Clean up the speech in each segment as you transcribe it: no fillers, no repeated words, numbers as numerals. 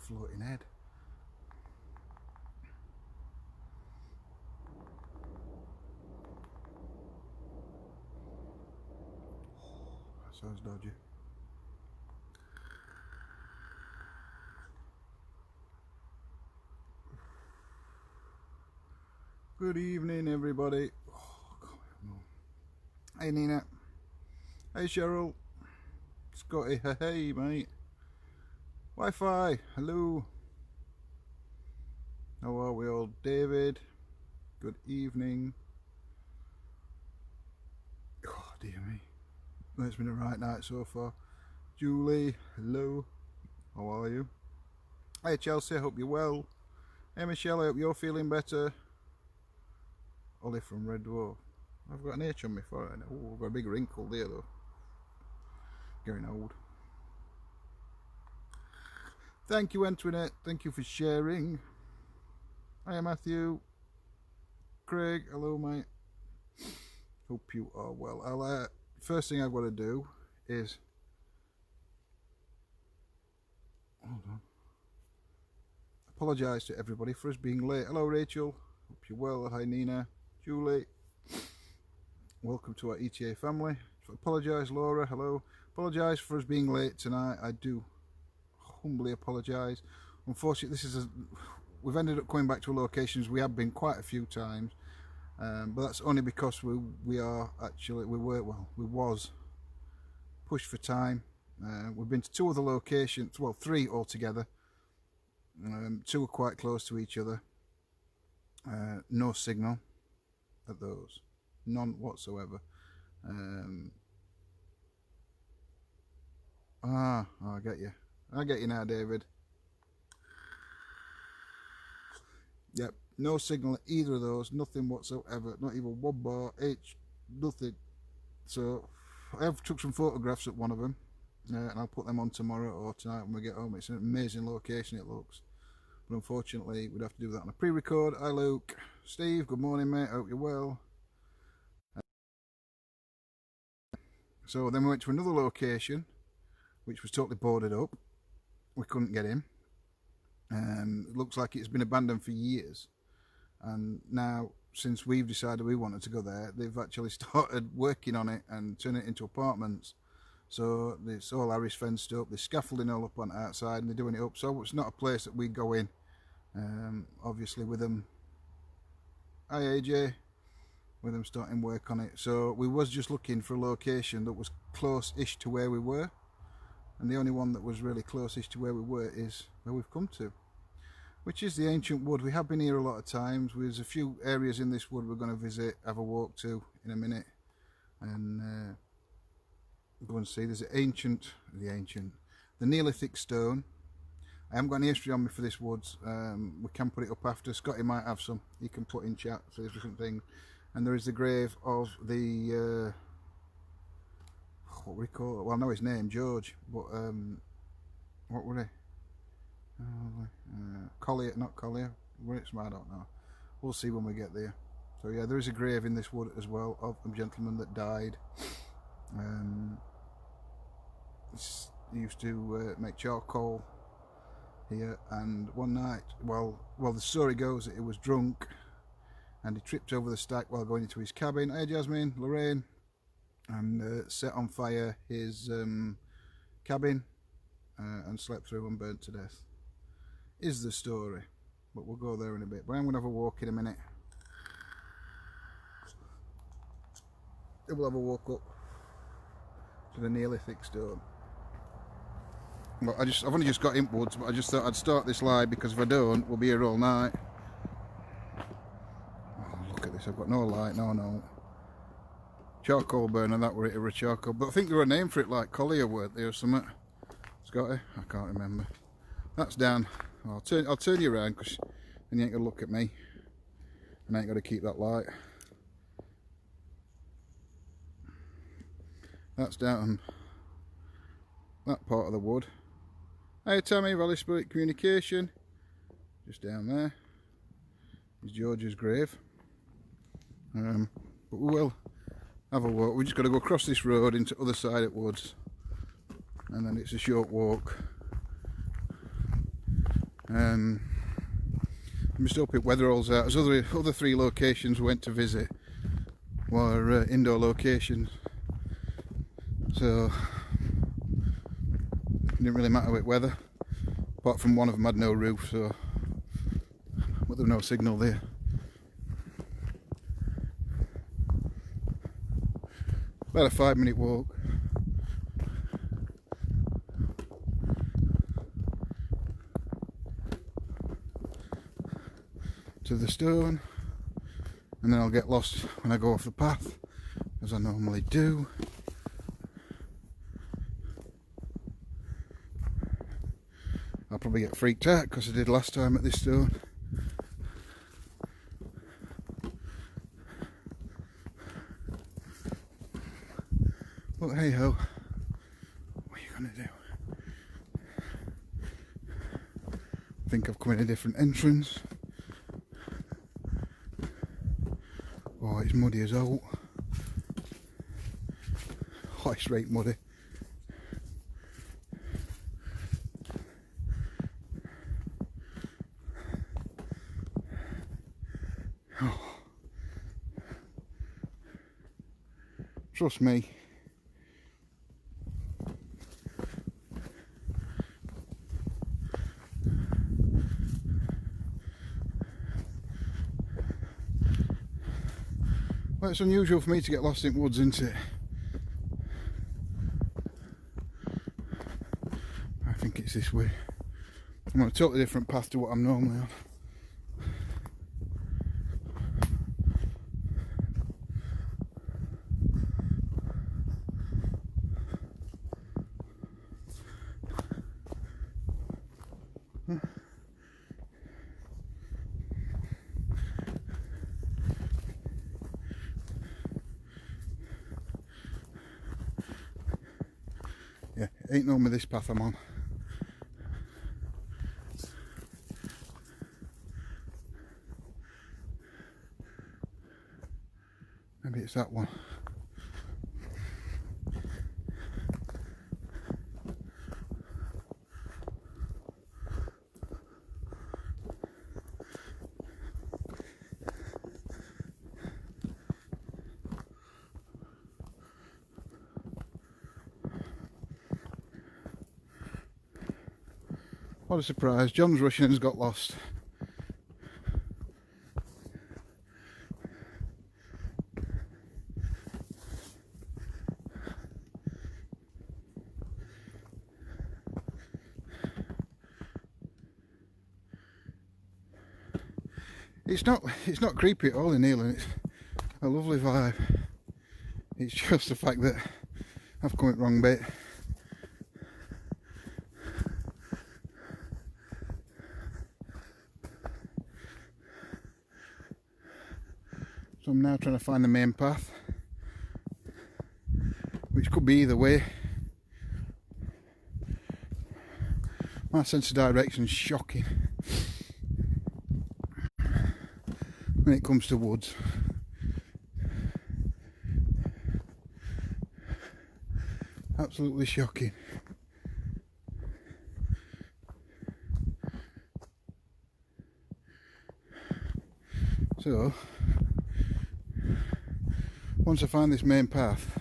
floating head. That sounds dodgy. Good evening, everybody. Oh, God, no. Hey, Nina. Hey, Cheryl. Scotty. Hey, mate. Wi-Fi. Hello. How are we all? David. Good evening. Oh, dear me. It's been a right night so far. Julie. Hello. How are you? Hey, Chelsea. I hope you're well. Hey, Michelle. I hope you're feeling better. Ollie from Red Dwarf. I've got an H on my forehead. Oh, I've got a big wrinkle there though. Getting old. Thank you, Antoinette. Thank you for sharing. Hi, Matthew. Craig. Hello, mate. Hope you are well. I'll, first thing I've got to do is... Hold on. Apologise to everybody for us being late. Hello, Rachel. Hope you're well. Hi, Nina. Julie, welcome to our ETA family. So apologise, Laura. Hello. Apologise for us being late tonight. I do humbly apologise. Unfortunately, we've ended up coming back to locations we have been quite a few times, but that's only because we was pushed for time. We've been to 2 other locations, well, 3 altogether. 2 are quite close to each other. No signal at those, none whatsoever. I get you now, David. Yep, no signal at either of those, nothing whatsoever, not even 1 bar, nothing. So I have took some photographs at one of them, and I'll put them on tomorrow or tonight when we get home. It's an amazing location, it looks. But unfortunately, we'd have to do that on a pre-record. Hi, Luke. Steve, good morning, mate. Hope you're well. So then we went to another location, which was totally boarded up. We couldn't get in. It looks like it's been abandoned for years. And now, since we've decided we wanted to go there, they've actually started working on it and turning it into apartments. So it's all Harris fenced up, there's scaffolding all up on the outside and they're doing it up. So it's not a place that we go in, obviously with them. Hi AJ, with them starting work on it. So we was just looking for a location that was close-ish to where we were. And the only one that was really close-ish to where we were is where we've come to, which is the ancient wood. We have been here a lot of times. There's a few areas in this wood we're going to visit, have a walk to in a minute. And... go and see. There's the Neolithic stone. I haven't got any history on me for this woods. We can put it up after. Scotty might have some. He can put in chat for different things. And there is the grave of the what we call it? Well, I know his name, George, but what were he? Collier, not Collier. I don't know. We'll see when we get there. So yeah, there is a grave in this wood as well of a gentleman that died. He used to make charcoal here, and one night, well, the story goes that he was drunk and he tripped over the stack while going into his cabin. Hey Jasmine, Lorraine, and set on fire his cabin and slept through and burnt to death. Is the story, but we'll go there in a bit. But I'm going to have a walk in a minute. We'll have a walk up to the Neolithic stone. Well, I've only just got inwards, but I just thought I'd start this live because if I don't, we'll be here all night. Oh, look at this, I've got no light, no. Charcoal burner, that were it, or a charcoal. But I think there were a name for it, like Collier, weren't there, or something? Scotty? I can't remember. That's down. I'll turn you around, because then you ain't going to look at me. And I ain't got to keep that light. That's down that part of the wood. Hey Tammy, Valley Spirit Communication. Just down there is George's grave. But we will have a walk. We just got to go across this road into the other side of woods, and then it's a short walk. I'm just hoping weather holds out. As other 3 locations we went to visit were indoor locations, so it didn't really matter with weather, apart from one of them had no roof, so but there was no signal there. About a 5-minute walk. To the stone, and then I'll get lost when I go off the path, as I normally do. I'll probably get freaked out because I did last time at this stone. But hey ho, what are you gonna do? I think I've come in a different entrance. Oh, it's muddy as hell. Oh, it's right muddy. Oh. Trust me. Well, it's unusual for me to get lost in woods, isn't it? I think it's this way. I'm on a totally different path to what I'm normally on. Yeah, it ain't normally this path I'm on. Maybe it's that one. What a surprise, John's rushing and's got lost. It's not creepy at all in here, and it's a lovely vibe. It's just the fact that I've come at the wrong bit. So I'm now trying to find the main path, which could be either way. My sense of direction is shocking when it comes to woods. Absolutely shocking. So once I find this main path,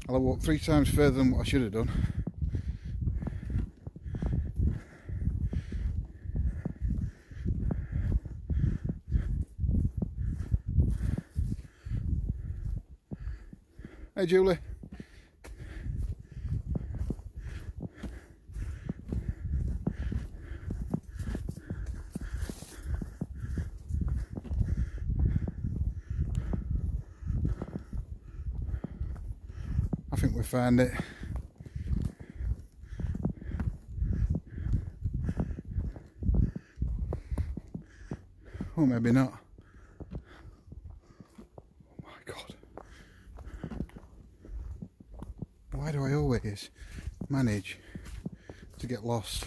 I'll walk 3 times further than what I should have done. Hey Julie. I think we found it. Or maybe not. Oh my God. Why do I always manage to get lost?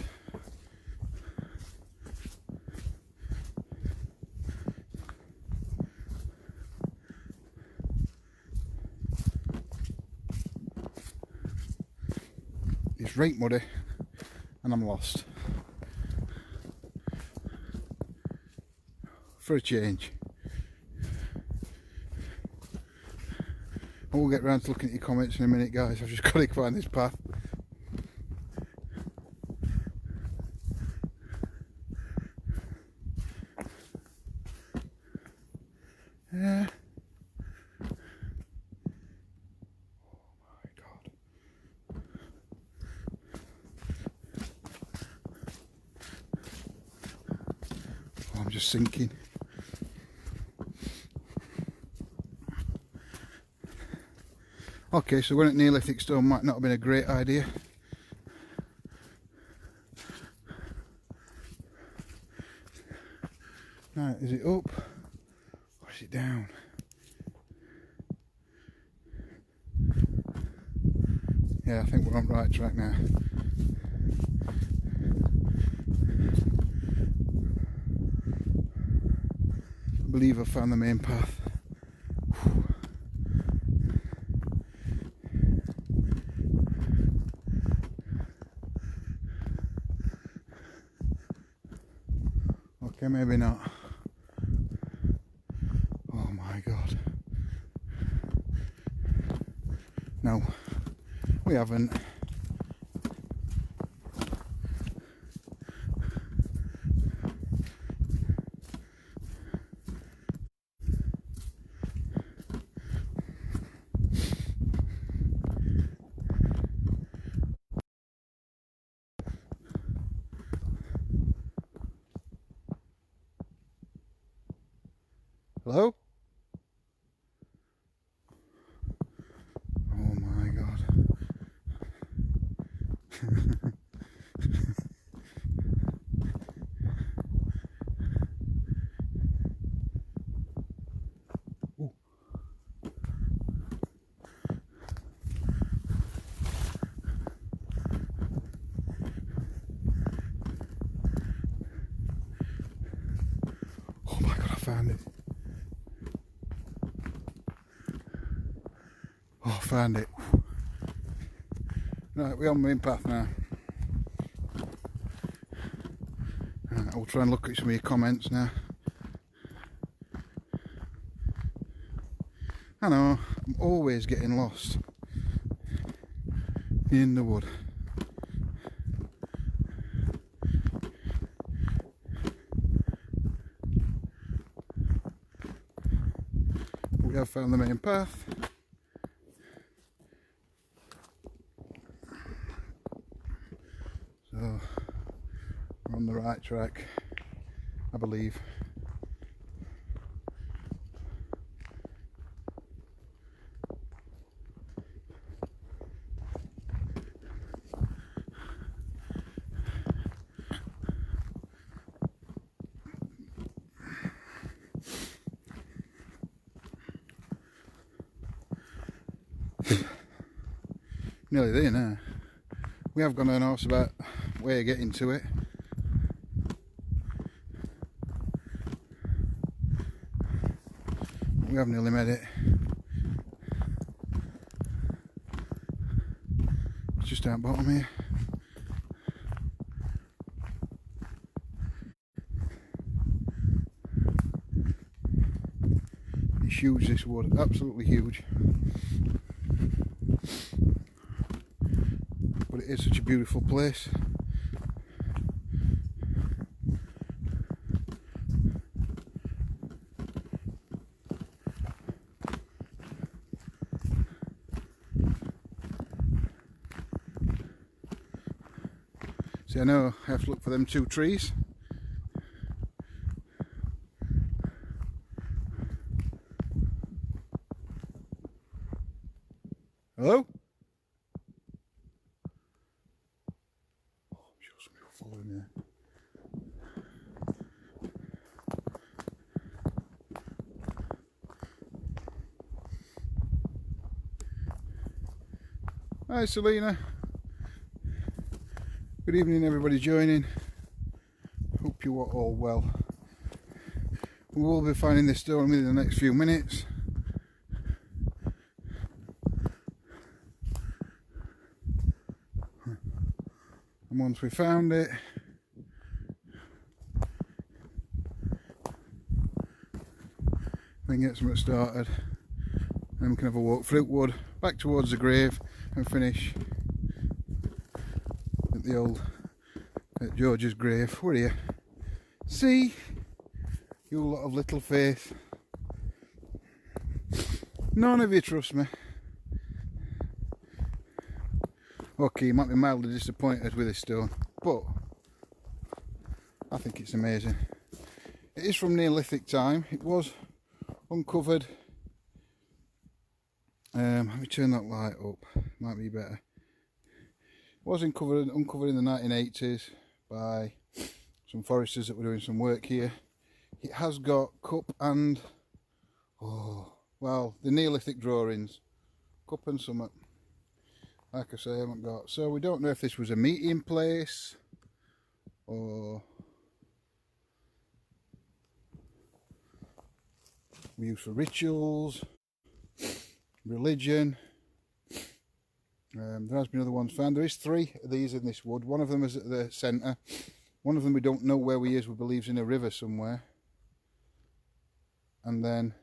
It's right muddy and I'm lost. for a change. I will get round to looking at your comments in a minute, guys. I've just got to find this path. Yeah. I'm just sinking. Okay, so going at Neolithic stone might not have been a great idea. Right, is it up or is it down? Yeah, I think we're on the right track now. I believe I've found the main path. Whew. Okay, maybe not. Oh my god. No, we haven't. Hello? Oh my god. Ooh. Oh my god, I found it. Oh, I found it. Right, we're on the main path now. Right, I'll try and look at some of your comments now. I know, I'm always getting lost in the wood. We have found the main path. So we're on the right track, I believe. Nearly there now. We have gone on horse about where you're getting to it. We have nearly made it. It's just down bottom here. It's huge, this wood, absolutely huge. But it is such a beautiful place. See, I know I have to look for them two trees. Hello? Oh, I'm sure somebody will follow me there. Hi Selena. Good evening everybody joining. Hope you are all well. We will be finding this stone within the next few minutes. And once we found it, we can get something started. And we can have a walk through wood back towards the grave and finish at the old George's grave. Will you? See, you lot of little faith. None of you trust me. Okay, you might be mildly disappointed with this stone, but I think it's amazing. It is from Neolithic time. It was uncovered. Let me turn that light up. Might be better. It was uncovered in the 1980s by some foresters that were doing some work here. It has got cup and well, the Neolithic drawings, cup and summit. Like I say, I haven't got. So we don't know if this was a meeting place or used for rituals, religion. There has been other ones found. There is 3 of these in this wood. One of them is at the centre. One of them we don't know where he is. We believe in a river somewhere. And then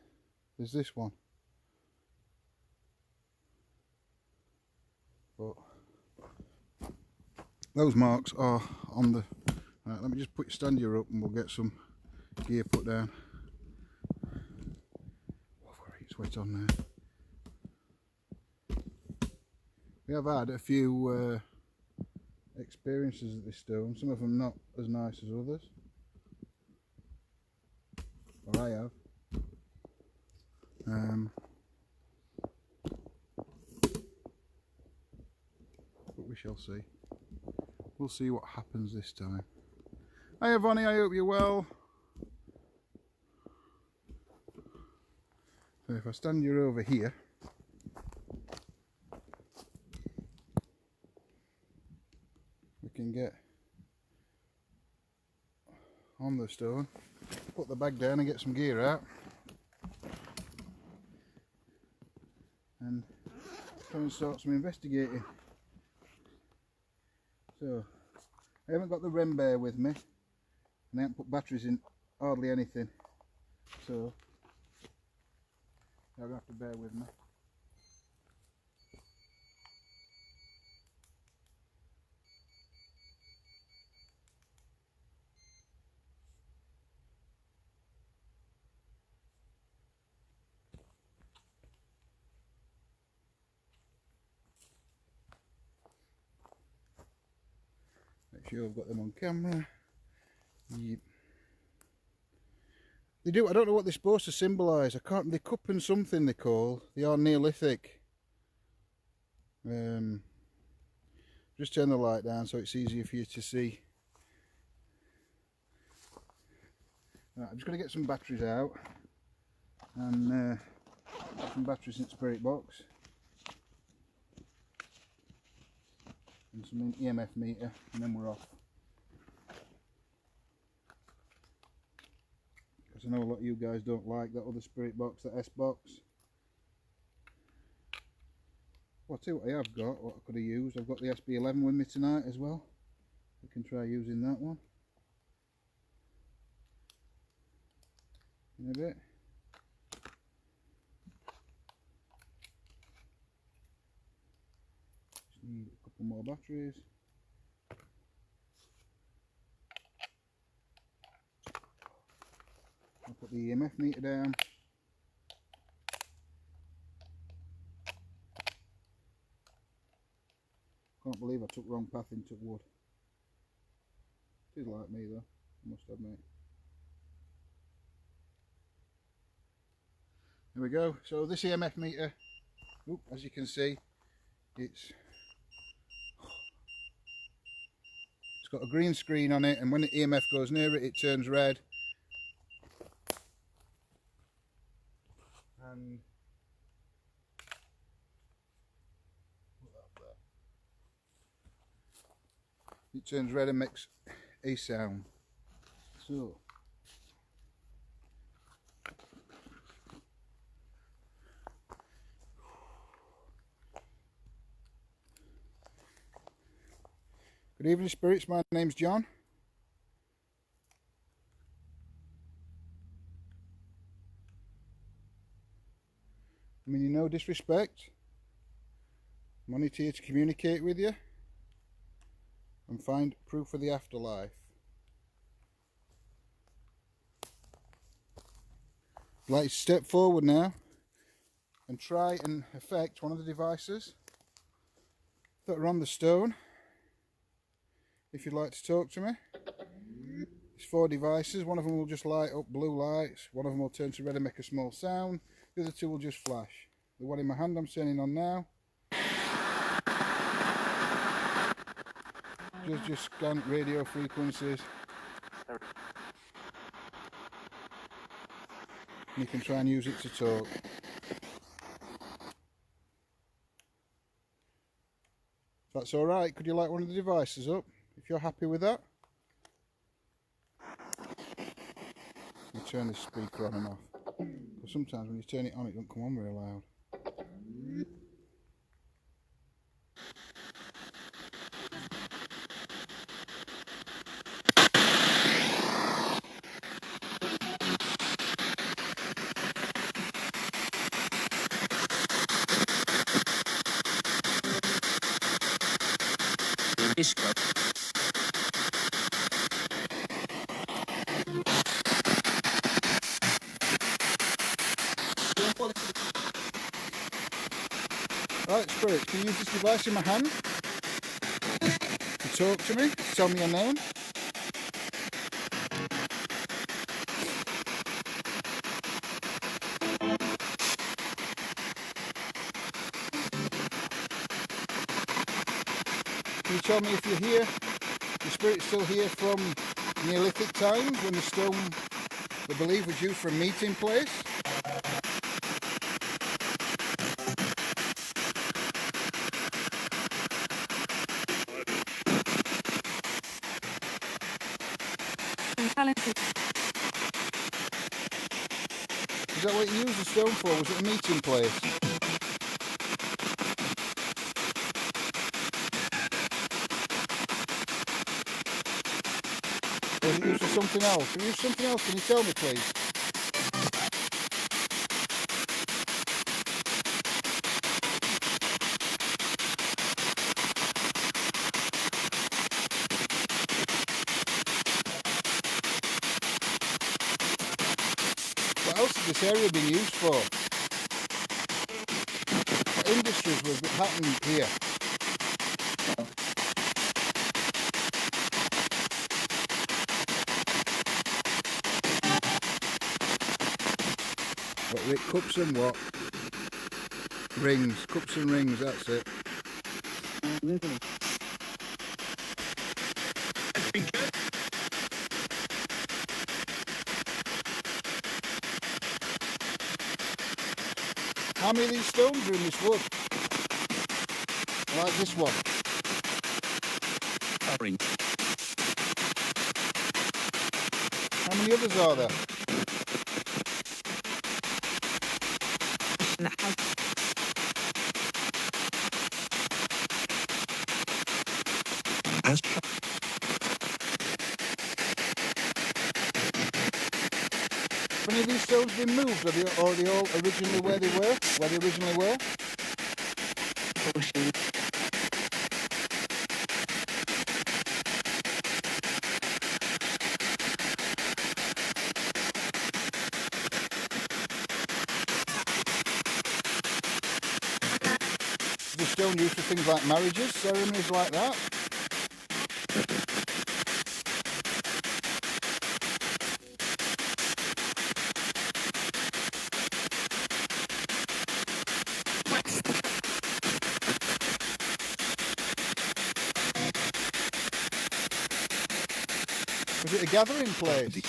there's this one. But those marks are on the... Right, let me just put your stand here up and we'll get some gear put down. Oh, it's wet on there. We have had a few experiences at this stone, some of them not as nice as others. Or I have. But we shall see. We'll see what happens this time. Hi Yvonne, I hope you're well. So if I stand you over here, we can get on the stone, put the bag down and get some gear out. And try and start some investigating. So, I haven't got the REM bear with me, and I haven't put batteries in hardly anything, so you'll have to bear with me. Make sure I've got them on camera. Yep. They do. I don't know what they're supposed to symbolise. I can't. They're cup and something. They call. They are Neolithic. Just turn the light down so it's easier for you to see. Right, I'm just going to get some batteries out and put some batteries in the spirit box. And some EMF meter, and then we're off. Because I know a lot of you guys don't like that other spirit box, that S box. Well, I'll tell you what I have got, what I could have used. I've got the SB11 with me tonight as well. We can try using that one in a bit. Just need a couple more batteries. I'll put the EMF meter down. Can't believe I took wrong path and took wood. It is like me though, I must admit. There we go. So this EMF meter, as you can see, it's got a green screen on it, and when the EMF goes near it, it turns red. And it turns red and makes a sound. So good evening, spirits. My name's John. I mean, no disrespect. I'm only here to communicate with you and find proof of the afterlife. I'd like you to step forward now and try and affect one of the devices that are on the stone. If you'd like to talk to me. There's 4 devices. One of them will just light up blue lights. One of them will turn to red and make a small sound. The other 2 will just flash. The one in my hand I'm turning on now just scan radio frequencies. You can try and use it to talk. If that's alright, could you light one of the devices up? If you're happy with that. You turn the speaker on and off. Because sometimes when you turn it on, it don't come on very loud. Right, Spirit, can you use this device in my hand to talk to me, to tell me your name? Can you tell me if you're here, the Spirit's still here from Neolithic times when the stone, they believe, was used for a meeting place? Is that what you used the stone for? Was it a meeting place? Or was it used for something else? Can you use something else? Can you tell me, please? What else has this area been used for? What industries was it happening here? What, cups and what? Rings. Cups and rings, that's it. How many of these stones are in this wood? Like this one. How many others are there? Have any of these stones been moved? Are they all originally where they were? Where they originally were? Is the stone used for things like marriages, ceremonies like that? Was it a gathering place?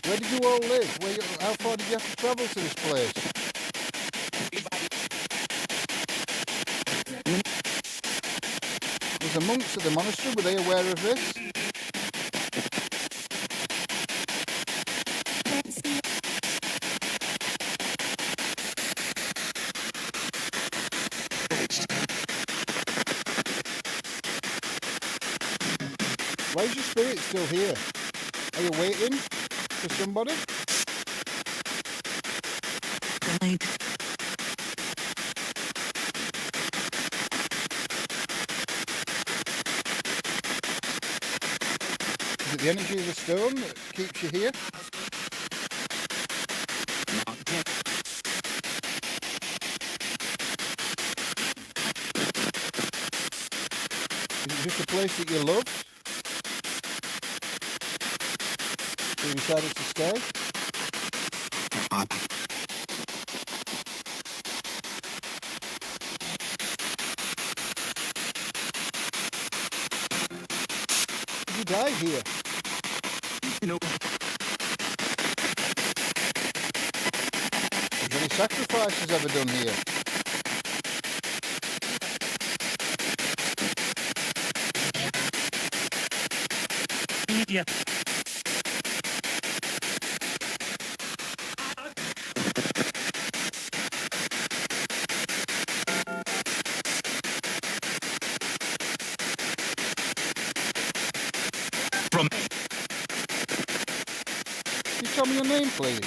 Where did you all live? How far did you have to travel to this place? Was the monks at the monastery, were they aware of this? Why is your spirit still here? Are you waiting for somebody? Right. Is it the energy of the stone that keeps you here? Is it just a place that you loved? So you decided to stay? Did you die here? No. Was any sacrifices ever done here? Yeah. From. Can you tell me your name, please?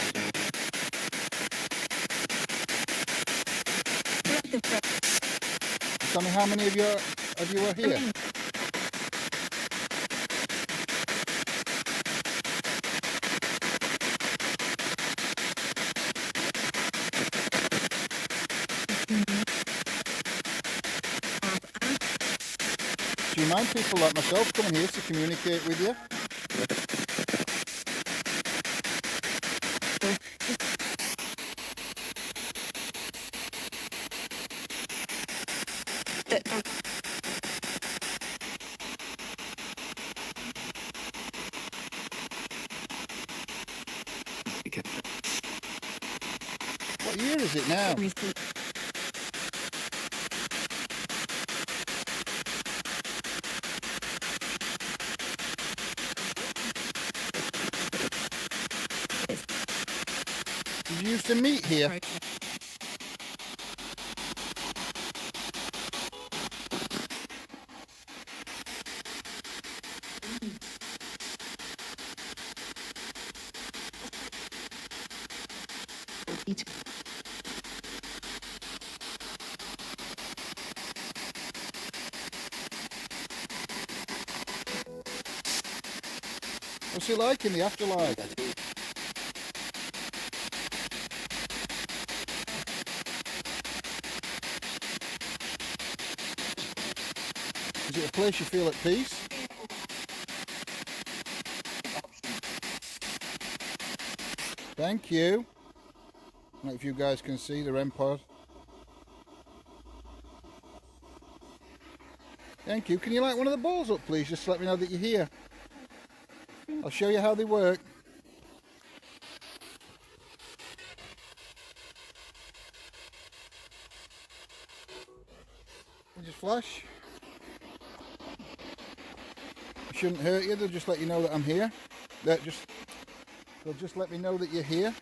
Tell me how many of you are here? Do you mind people like myself coming here to communicate with you? What year is it now? Did you used to meet here? What's it like in the afterlife? Is it a place you feel at peace? Thank you. I don't know if you guys can see the REM pod. Thank you. Can you light one of the balls up, please? Just to let me know that you're here. I'll show you how they work. They just flash. It shouldn't hurt you. They'll just let you know that I'm here. They'll just let me know that you're here.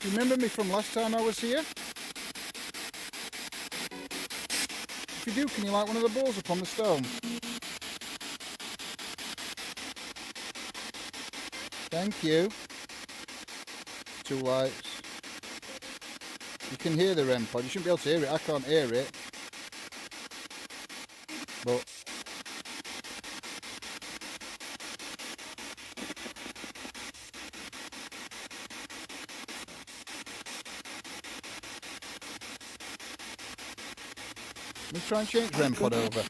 Do you remember me from last time I was here? If you do, can you light one of the balls up on the stone? Thank you. 2 lights. You can hear the REM pod. You shouldn't be able to hear it. I can't hear it. But let's try and change REM pod over.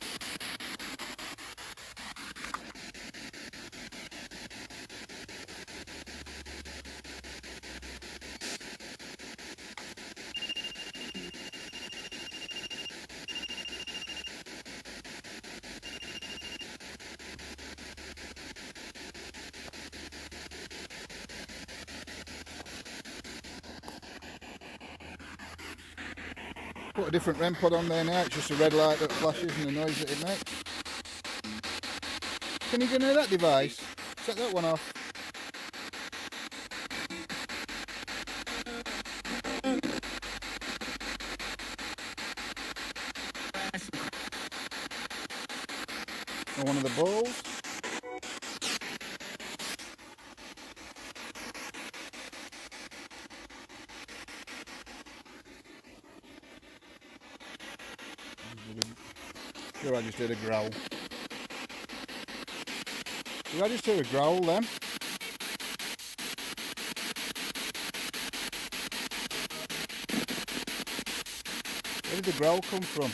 Put a different REM pod on there now. It's just a red light that flashes and the noise that it makes. Can you get near that device? Set that one off. Or one of the balls. Sure, I just did a growl. Did I just hear a growl then? Where did the growl come from?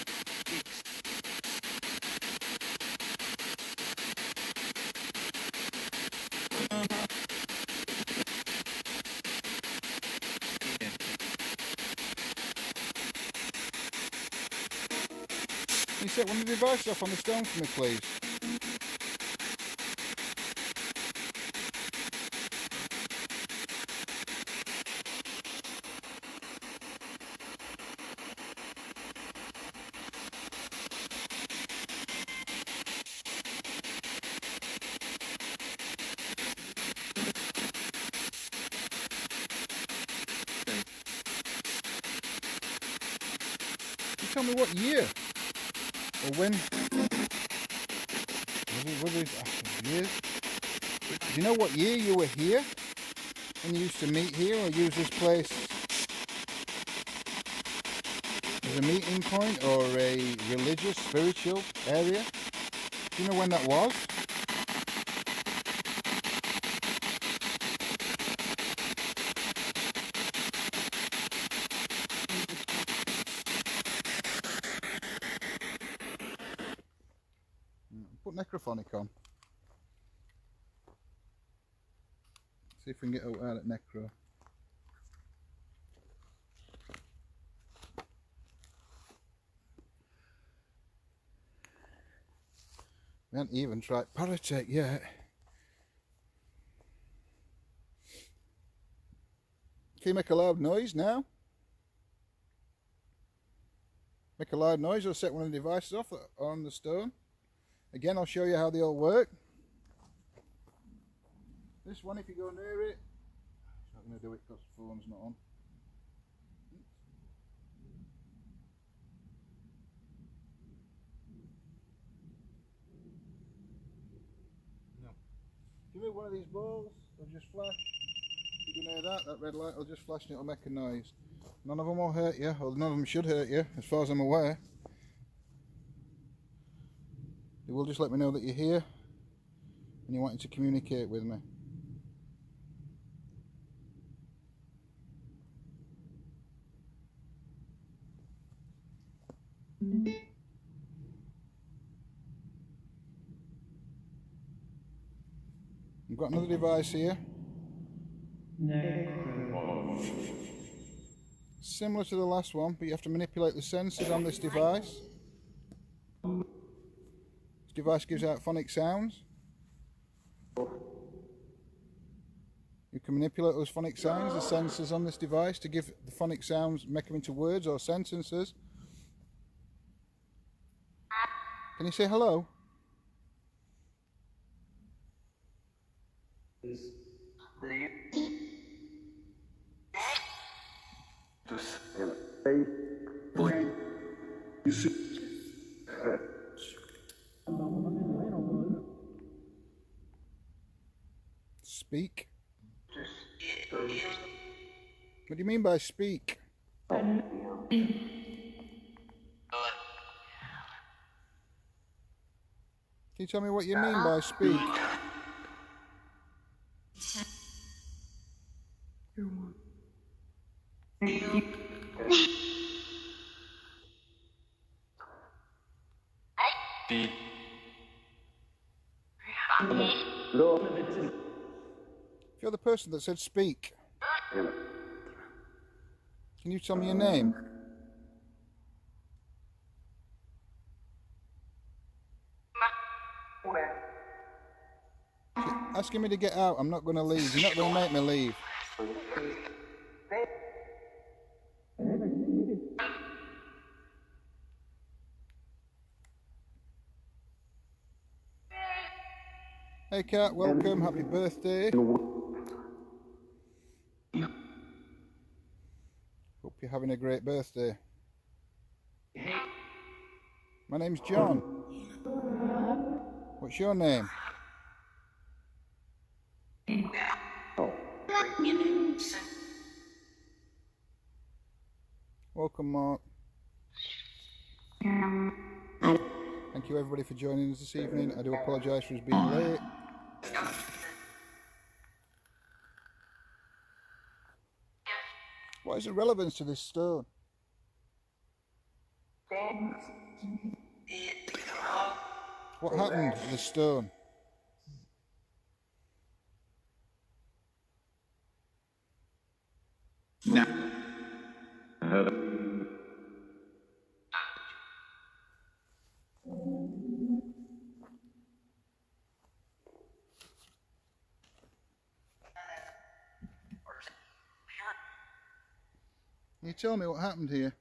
Can you set one of the devices off on the stone for me, please? Tell me what year or when. Years? Do you know what year you were here when you used to meet here or use this place as a meeting point or a religious, spiritual area? Do you know when that was? Put necrophonic on. See if we can get out at necro. We haven't even tried Paratech yet. Can you make a loud noise now? Make a loud noise or set one of the devices off on the stone. Again, I'll show you how they all work. This one, if you go near it, it's not going to do it because the phone's not on. No. If you move one of these balls, they'll just flash. If you go near that red light will just flash and it'll make a noise. None of them will hurt you, or none of them should hurt you, as far as I'm aware. It will just let me know that you're here and you're wanting to communicate with me. I've got another device here. Similar to the last one, but you have to manipulate the sensors on this device. This device gives out phonic sounds. You can manipulate those phonic sounds, the sensors on this device, to give the phonic sounds, make them into words or sentences. Can you say hello? Speak? What do you mean by speak? Can you tell me what you mean by speak? If you're the person that said speak, can you tell me your name? You're asking me to get out. I'm not going to leave. You're not going to make me leave. Hey Kat, welcome, happy birthday. Hope you're having a great birthday. My name's John. What's your name? Welcome, Mark. Thank you everybody for joining us this evening. I do apologise for us being late. What is the relevance to this stone? What happened to the stone? Can you tell me what happened here?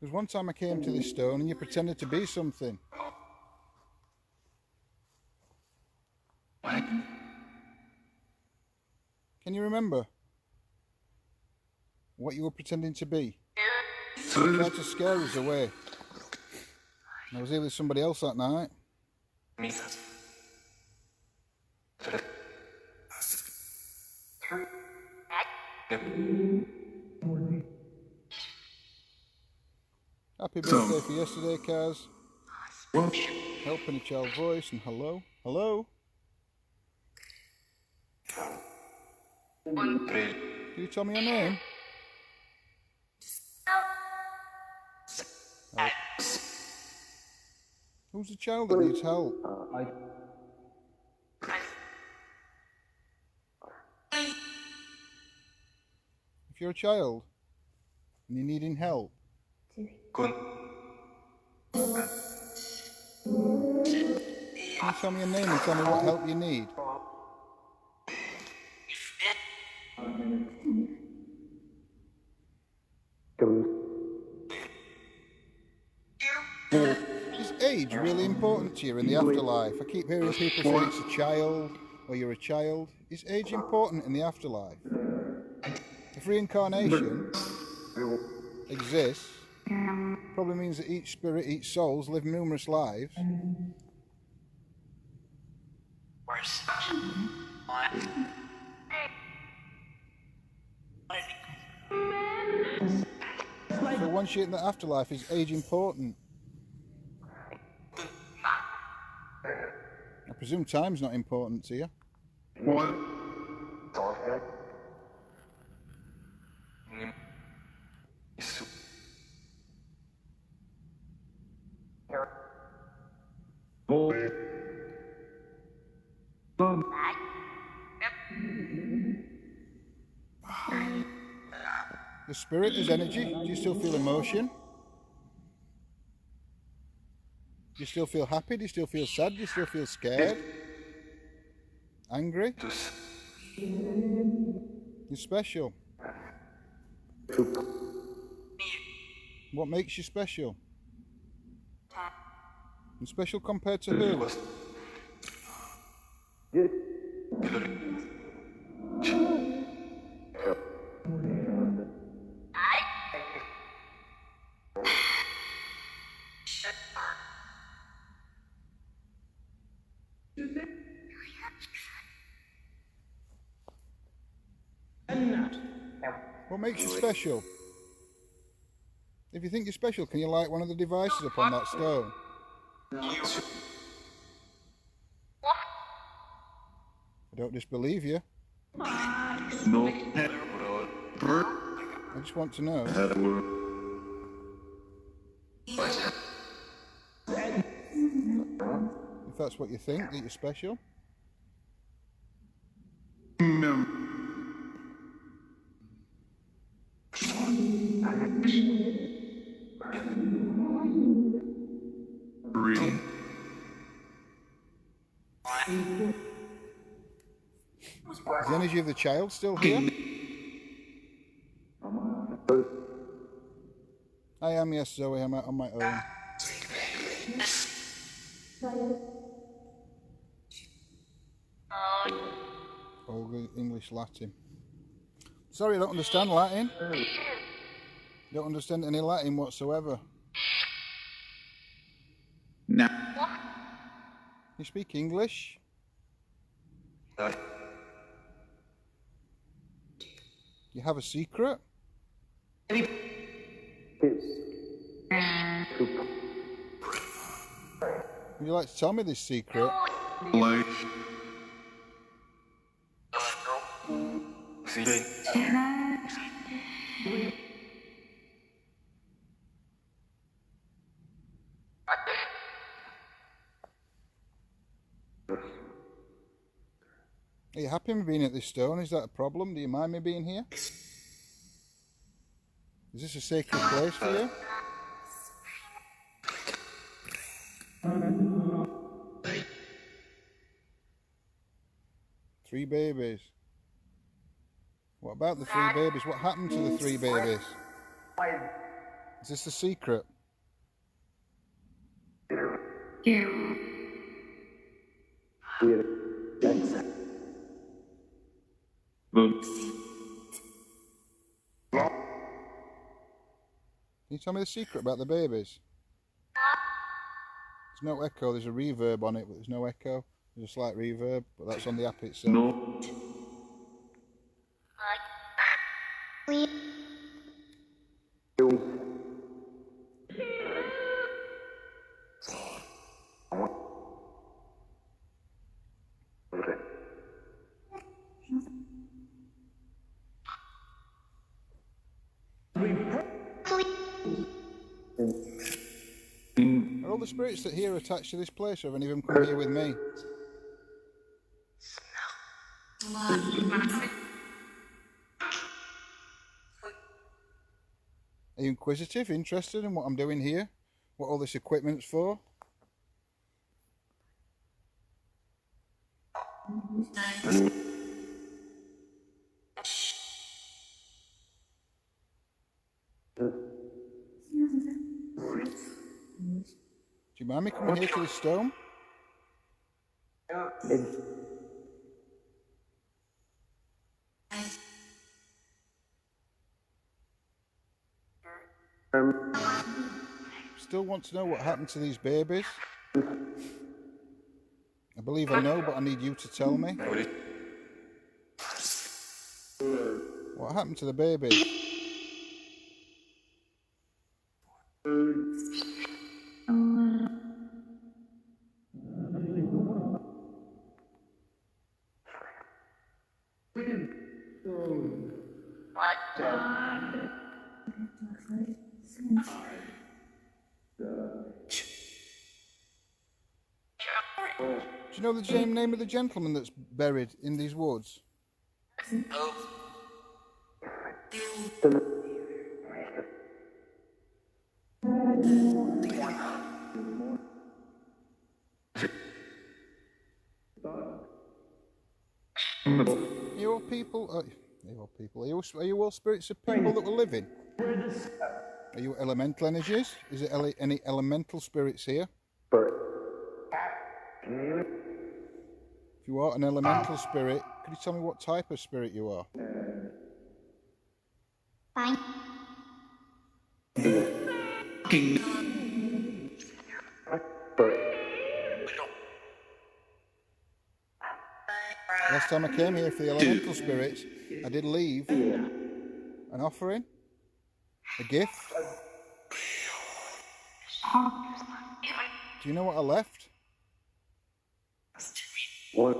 Because one time I came to this stone and you pretended to be something. Can you remember what you were pretending to be? You tried to scare us away. I was here with somebody else that night. Happy birthday for yesterday, Kaz. Helping a child voice and hello. Hello? Can you tell me your name? Help. Who's the child that needs help? If you're a child and you're needing help, can you tell me your name and tell me what help you need? Is age really important to you in the afterlife? I keep hearing people say it's a child or you're a child. Is age important in the afterlife? If reincarnation exists, probably means that each spirit, each soul's lived numerous lives. So once you're in the afterlife, is age important? I presume time's not important to you. The spirit is energy. Do you still feel emotion? Do you still feel happy? Do you still feel sad? Do you still feel scared? Angry? You're special. What makes you special? And special compared to who? What makes you special? If you think you're special, can you light one of the devices up on that stone? I don't disbelieve you. I just want to know. If If that's what you think, that you're special. Is the energy of the child still here? I am, yes, Zoe. I'm out on my own. Olga, English, Latin. Sorry, I don't understand Latin. Don't understand any Latin whatsoever. No. You speak English? You have a secret? Would you like to tell me this secret? Like. Are you happy with being at this stone? Is that a problem? Do you mind me being here? Is this a sacred place for you? Three babies. What about the three babies? What happened to the three babies? Is this the secret? Can you tell me the secret about the babies? There's no echo, there's a reverb on it, but there's no echo. There's a slight reverb, but that's on the app itself. No. Are all the spirits that here attached to this place, or have any of them come here with me? Are you inquisitive, interested in what I'm doing here? What all this equipment's for? Do you mind me coming here to the stone? Still want to know what happened to these babies? I believe I know, but I need you to tell me. What happened to the babies? Do you know the name of the gentleman that's buried in these woods? Are you all people? Are you all spirits of people that were living? Are you elemental energies? Is it any elemental spirits here? If you are an elemental spirit, could you tell me what type of spirit you are? Fine. Last time I came here for the elemental spirits, I did leave an offering, a gift. Do you know what I left? What?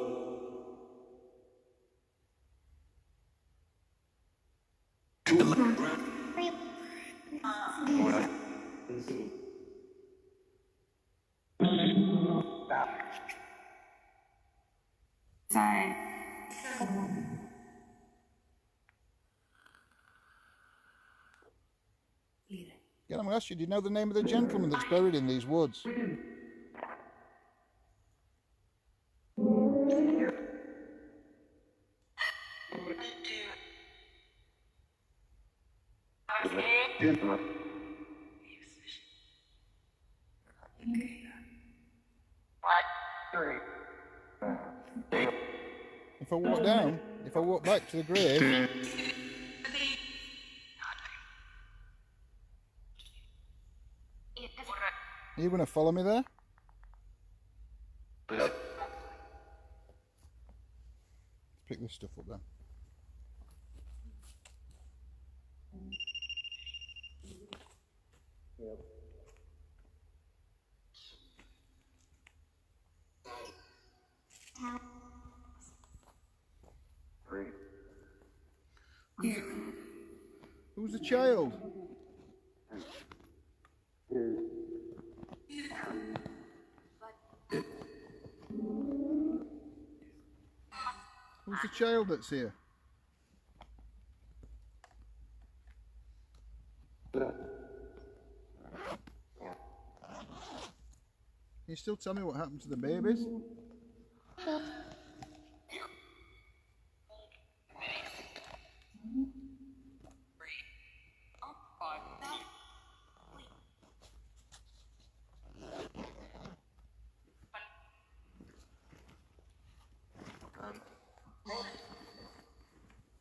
Again, I'm going to ask you, do you know the name of the gentleman that's buried in these woods? If I walk down, if I walk back to the grave, are you going to follow me there? Let's pick this stuff up then. Who's the child? Who's the child that's here? Can you still tell me what happened to the babies?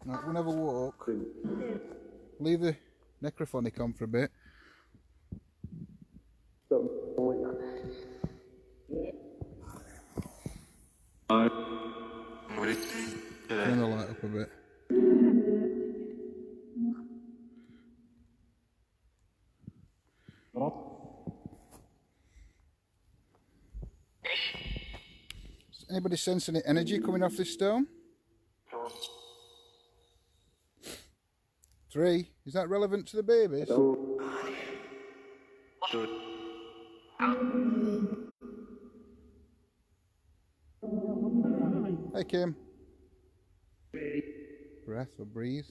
Right, we'll have a walk. Leave the necrophonic on for a bit. Turn the light up a bit. Does anybody sense any energy coming off this stone? 3. Is that relevant to the babies? Hey, Kim. Breath or breathe?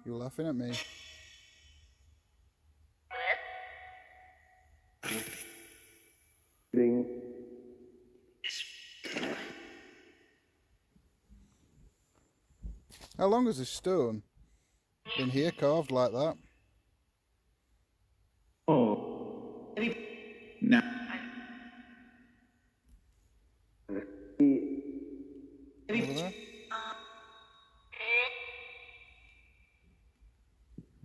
You're laughing at me. How long has this stone been here, carved like that? Oh. No. Over there?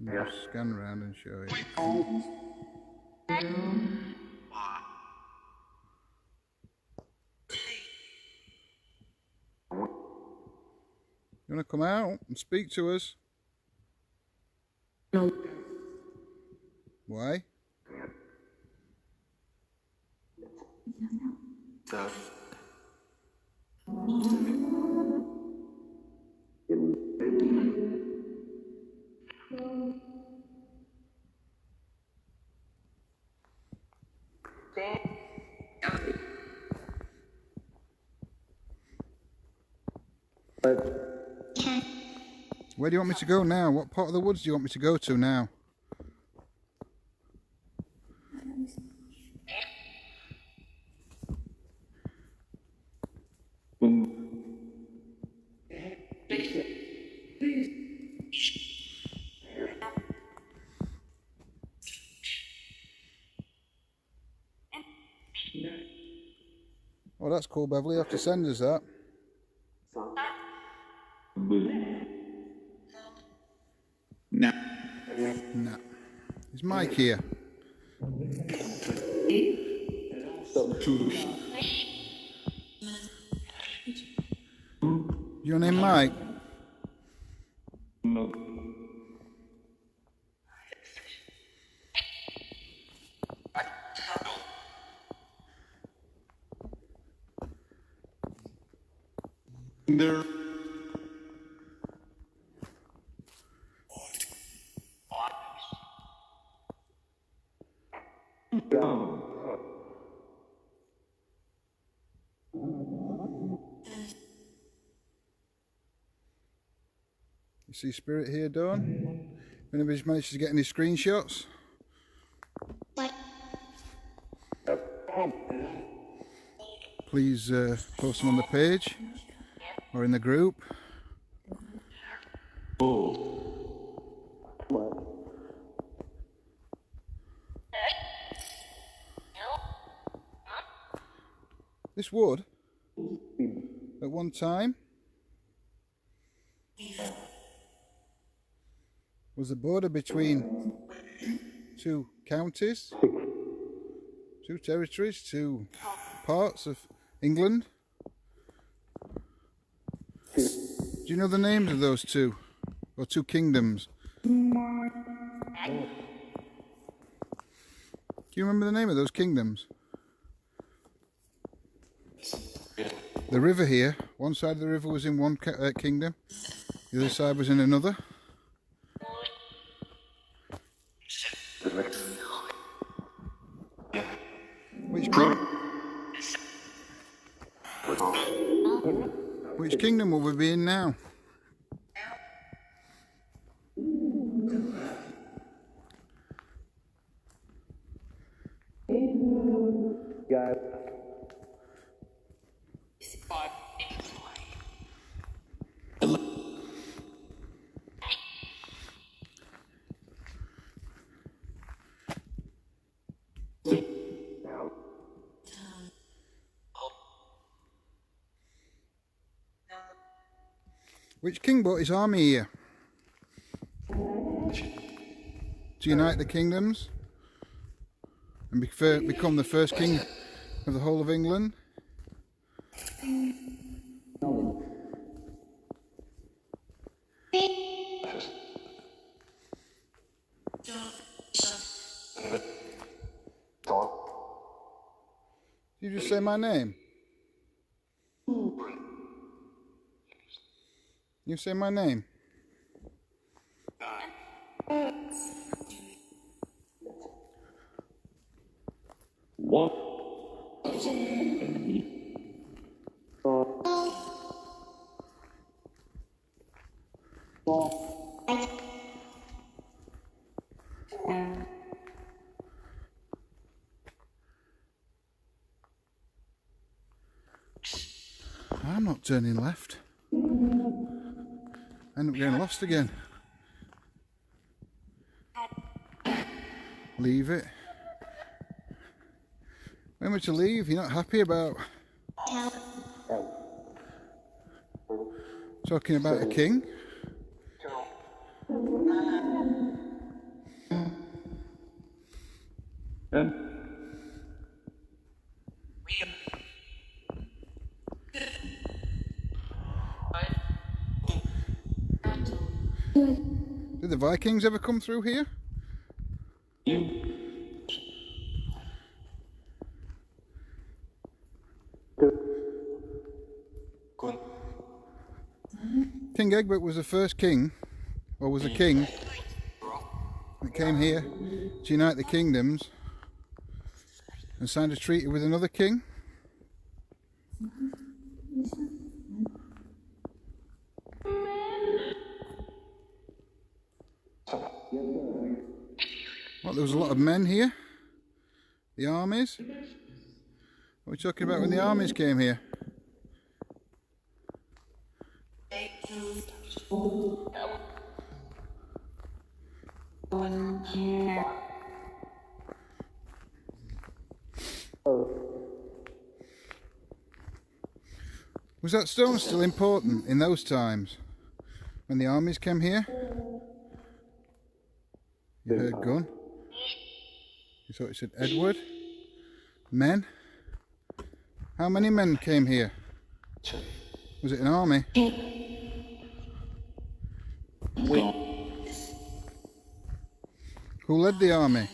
Just scan around and show you. You want to come out and speak to us? No. Why? Where do you want me to go now? What part of the woods do you want me to go to now? Oh, that's cool, Beverly. You have to send us that. No. No. Is Mike here? Your name Mike? No. There. You see Spirit here, Dawn? If anybody's managed to get any screenshots? Please post them on the page or in the group. This wood, at one time, was the border between two counties, two territories, two parts of England. Do you know the names of those two, or two kingdoms? Do you remember the name of those kingdoms? The river here, one side of the river was in one kingdom, the other side was in another. Which kingdom will we be in now? Which king brought his army here? To unite the kingdoms and become the first king of the whole of England? Did you just say my name? You say my name? What? I'm not turning left. I end up getting lost again. Leave it. When much to leave? You're not happy about talking about a king? Did the Vikings ever come through here? King Egbert was the first king, or was a king, that came here to unite the kingdoms and signed a treaty with another king. Well, there was a lot of men here. The armies. What are we talking about when the armies came here? Was that stone still important in those times when the armies came here? You heard gun. You thought it said Edward. Men. How many men came here? Was it an army? Who led the army?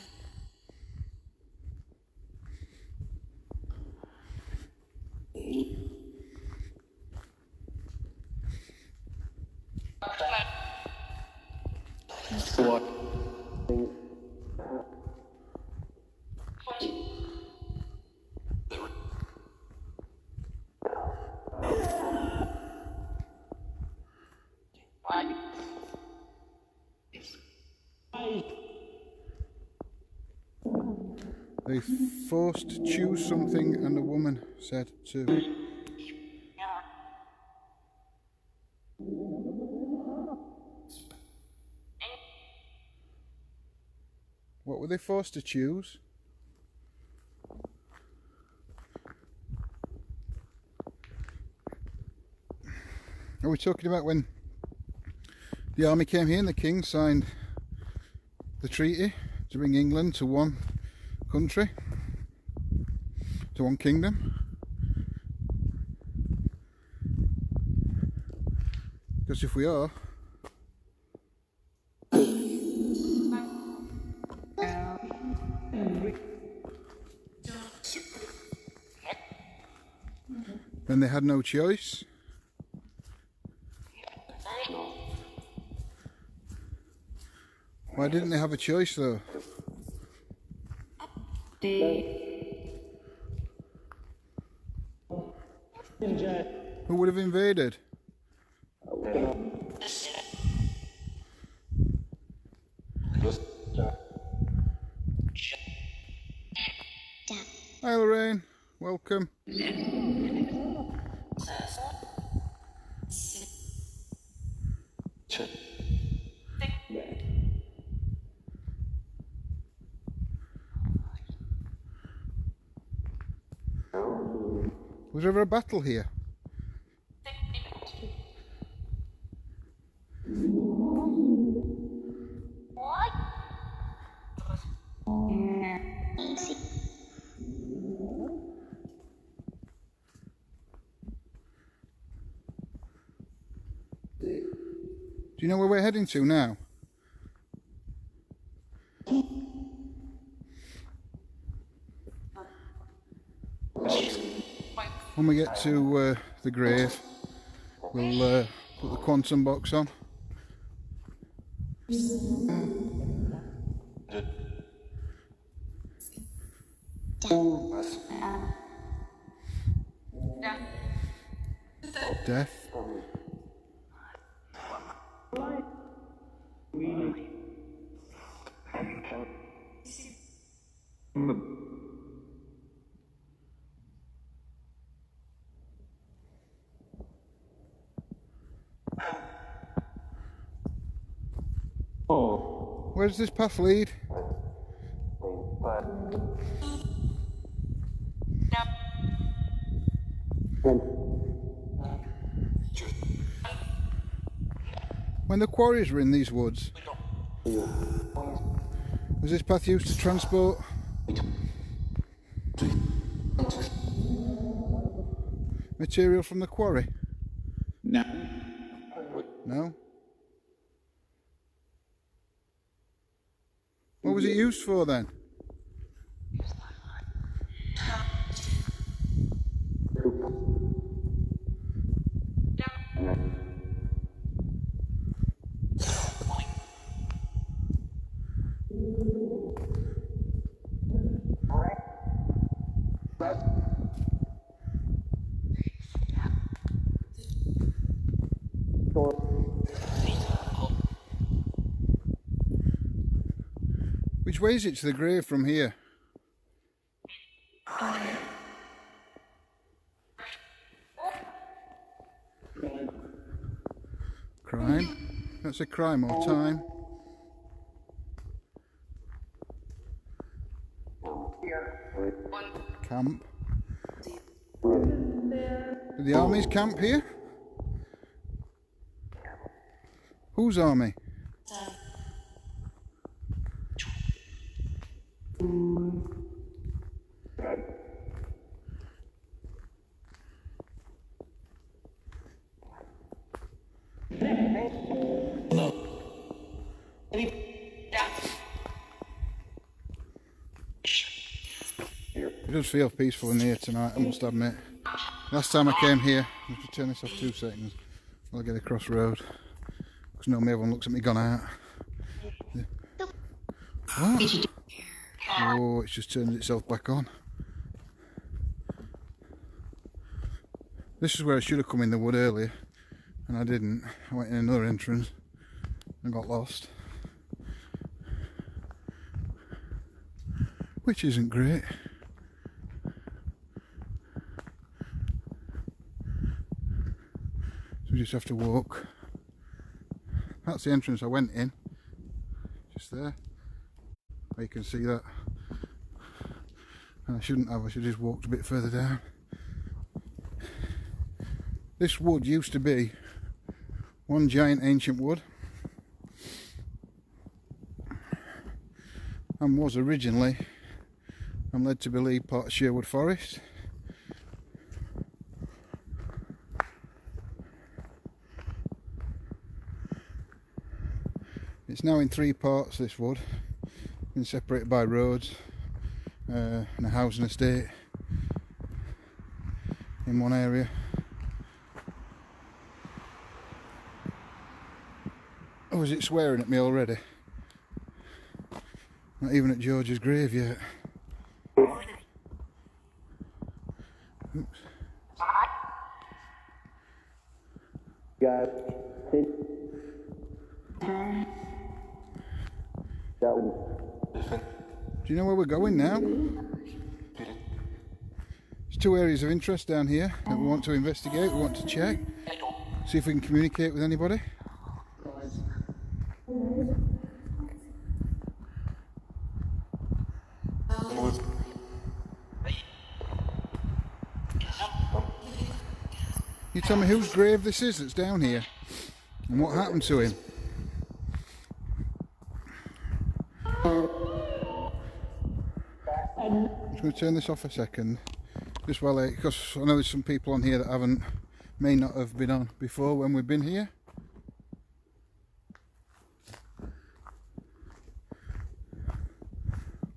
They forced to choose something, and a woman said to. What were they forced to choose? Are we talking about when the army came here and the king signed the treaty to bring England to one country, to one kingdom? Because if we are, then they had no choice. Why didn't they have a choice though? Who would have invaded? Hi Lorraine, welcome. Was there ever a battle here? Do you know where we're heading to now? When we get to the grave, we'll put the quantum box on. Death. Where does this path lead? When the quarries were in these woods, was this path used to transport material from the quarry? No. No? What was it used for then? Which way is it to the grave from here? Crime? That's a crime or time. Camp. Did the armies camp here? Whose army? It does feel peaceful in here tonight, I must admit. Last time I came here, I have to turn this off 2 seconds while I get across the road. Because normally everyone looks at me gone out. What? Oh, it's just turned itself back on. This is where I should have come in the wood earlier, and I didn't. I went in another entrance and got lost. which isn't great. So we just have to walk. That's the entrance I went in, just there. You can see that. I shouldn't have, I should have just walked a bit further down. This wood used to be one giant ancient wood and was originally, I'm led to believe, part of Sherwood Forest. It's now in three parts, this wood, been separated by roads and a housing estate in one area. Oh, is it swearing at me already? Not even at George's grave yet. Oops. Do you know where we're going now? There's two areas of interest down here that we want to investigate, we want to check, see if we can communicate with anybody. You tell me whose grave this is that's down here and what happened to him. I'm just going to turn this off a second, just while because I know there's some people on here that may not have been on before when we've been here.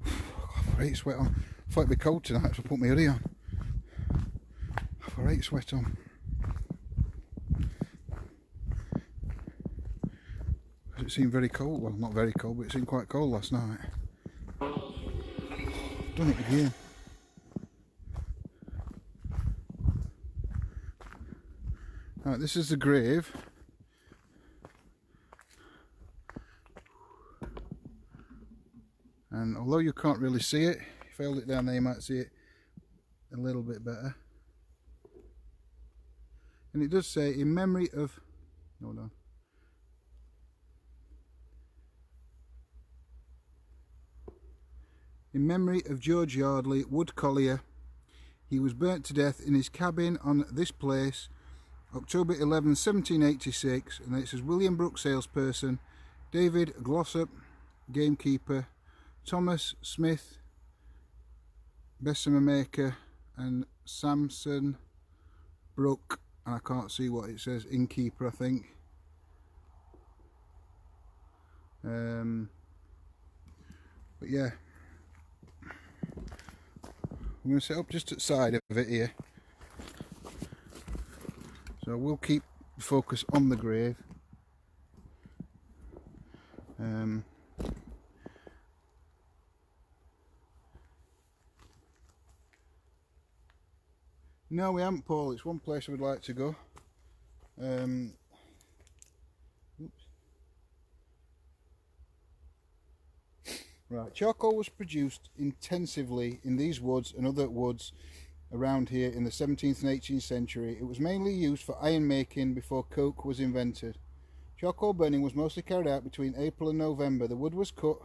I've got a right sweat on. I thought it'd be cold tonight, so I put my hoodie on. I've got a right sweat on. It seemed very cold, well not very cold, but it seemed quite cold last night. Done it again. Right, this is the grave. And although you can't really see it, if I hold it down there you might see it a little bit better. And it does say, in memory of, hold on. In memory of George Yardley, wood collier, he was burnt to death in his cabin on this place, October 11, 1786, and then it says William Brooks, salesperson, David Glossop, gamekeeper, Thomas Smith, Bessemer maker, and Samson Brooke, and I can't see what it says, innkeeper I think. But yeah. I'm going to set up just at the side of it here, so we'll keep the focus on the grave. No, we haven't, Paul. It's one place I would like to go. Right, charcoal was produced intensively in these woods and other woods around here in the 17th and 18th century. It was mainly used for iron making before coke was invented. Charcoal burning was mostly carried out between April and November. The wood was cut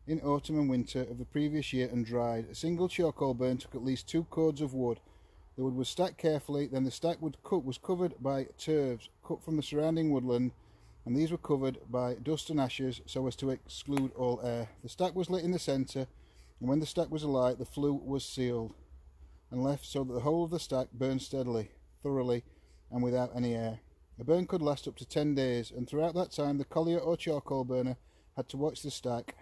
in autumn and winter of the previous year and dried. A single charcoal burn took at least 2 cords of wood. The wood was stacked carefully, then the stack was covered by turves cut from the surrounding woodland, and these were covered by dust and ashes so as to exclude all air. The stack was lit in the centre, and when the stack was alight, the flue was sealed and left so that the whole of the stack burned steadily, thoroughly, and without any air. A burn could last up to 10 days, and throughout that time the collier or charcoal burner had to watch the stack,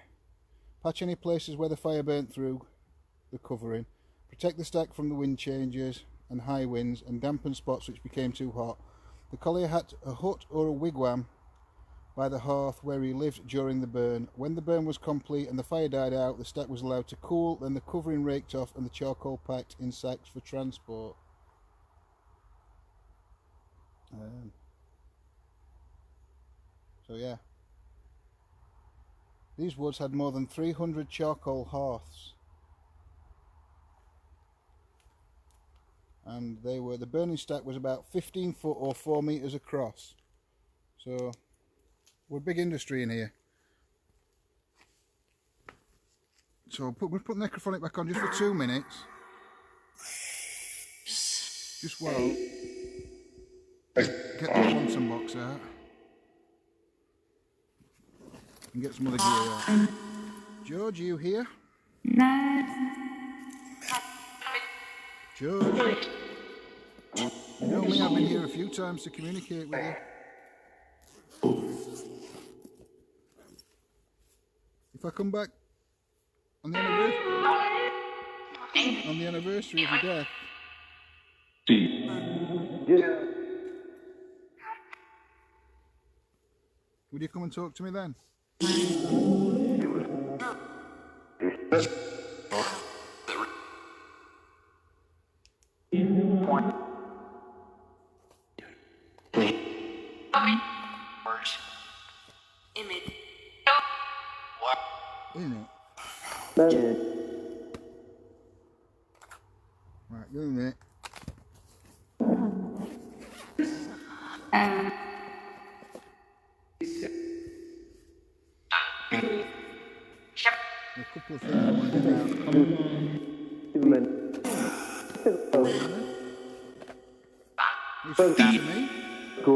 patch any places where the fire burnt through the covering, protect the stack from the wind changes and high winds, and dampen spots which became too hot. The collier had a hut or a wigwam by the hearth where he lived during the burn. When the burn was complete and the fire died out, the stack was allowed to cool, then the covering raked off and the charcoal packed in sacks for transport. So yeah, these woods had more than 300 charcoal hearths and the burning stack was about 15 foot or 4 meters across. So we're big industry in here. So we'll put the necrophonic back on just for 2 minutes. Just while get the quantum box out and get some other gear out. George, are you here? George? You know me, I've been here a few times to communicate with you. If I come back on the anniversary of your death, would you come and talk to me then? Isn't it? Right, give me a minute. A couple of things I want to get out. You speaking to me? Do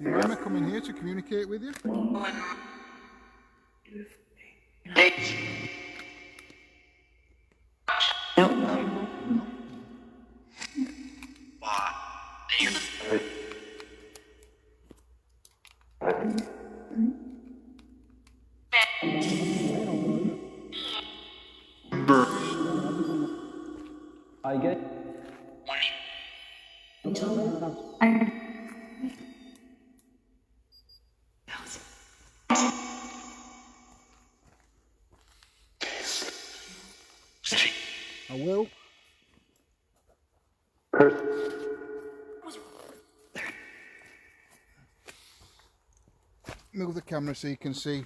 you mind me coming here to communicate with you? I get. I will. Move the camera so you can see.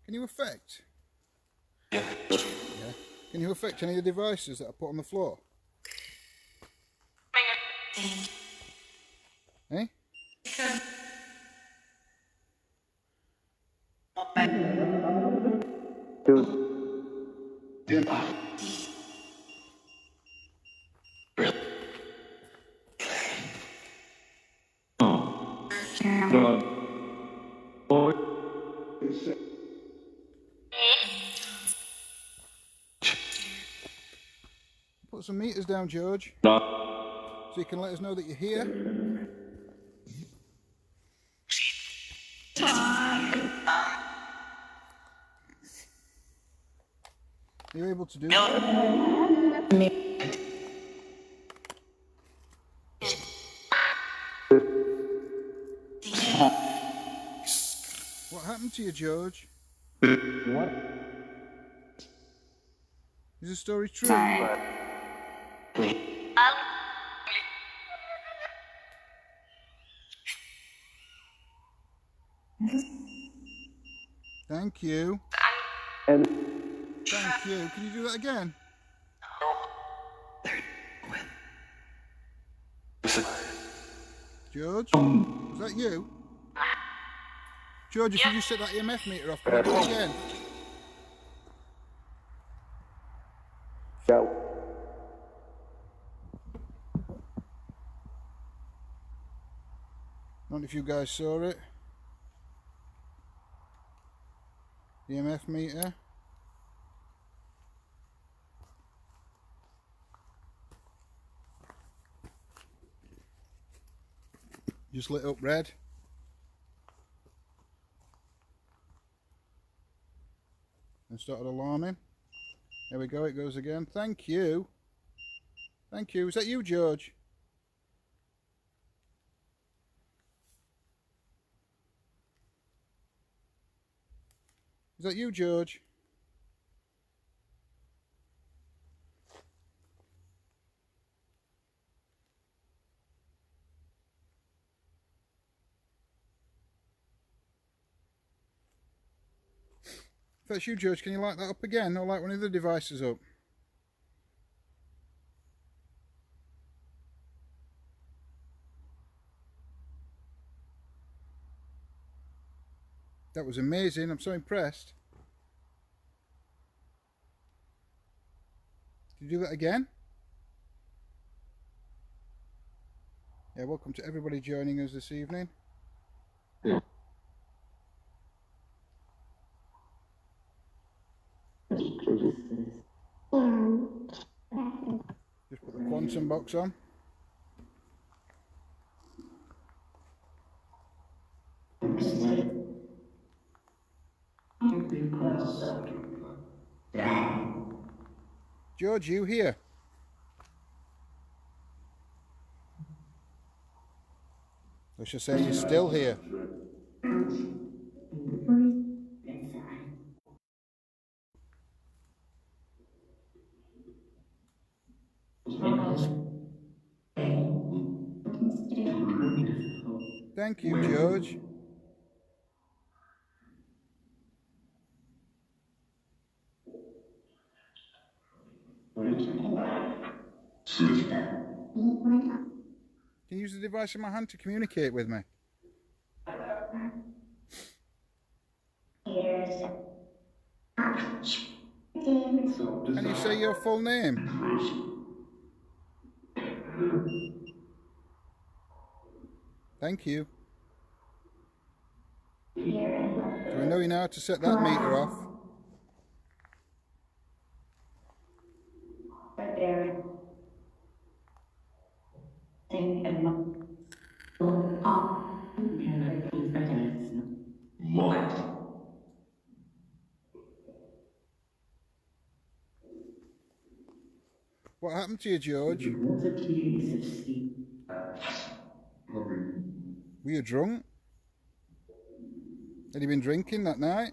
Can you affect? Yeah. Can you affect any of the devices that I put on the floor? Eh? Put some meters down, George, so you can let us know that you're here. Are you able to do that? What happened to you, George? What? Is the story true? Thank you. And Thank you. Can you do that again? George? Was that you? George, if you just set that EMF meter off, can you do it again? go. I don't know if you guys saw it. EMF meter. Just lit up red. and started alarming. There we go, it goes again. Thank you. Thank you. Is that you, George? Is that you, George? If that's you, George, can you light that up again, or light one of the devices up? That was amazing. I'm so impressed. Did you do that again? Yeah, welcome to everybody joining us this evening. Just put the quantum box on. George, you here? I should say he's still here. Thank you, George. Can you use the device in my hand to communicate with me? Can you say your full name? Thank you. Do I know you now how to set that meter off? What happened to you, George? Were you drunk? Had you been drinking that night?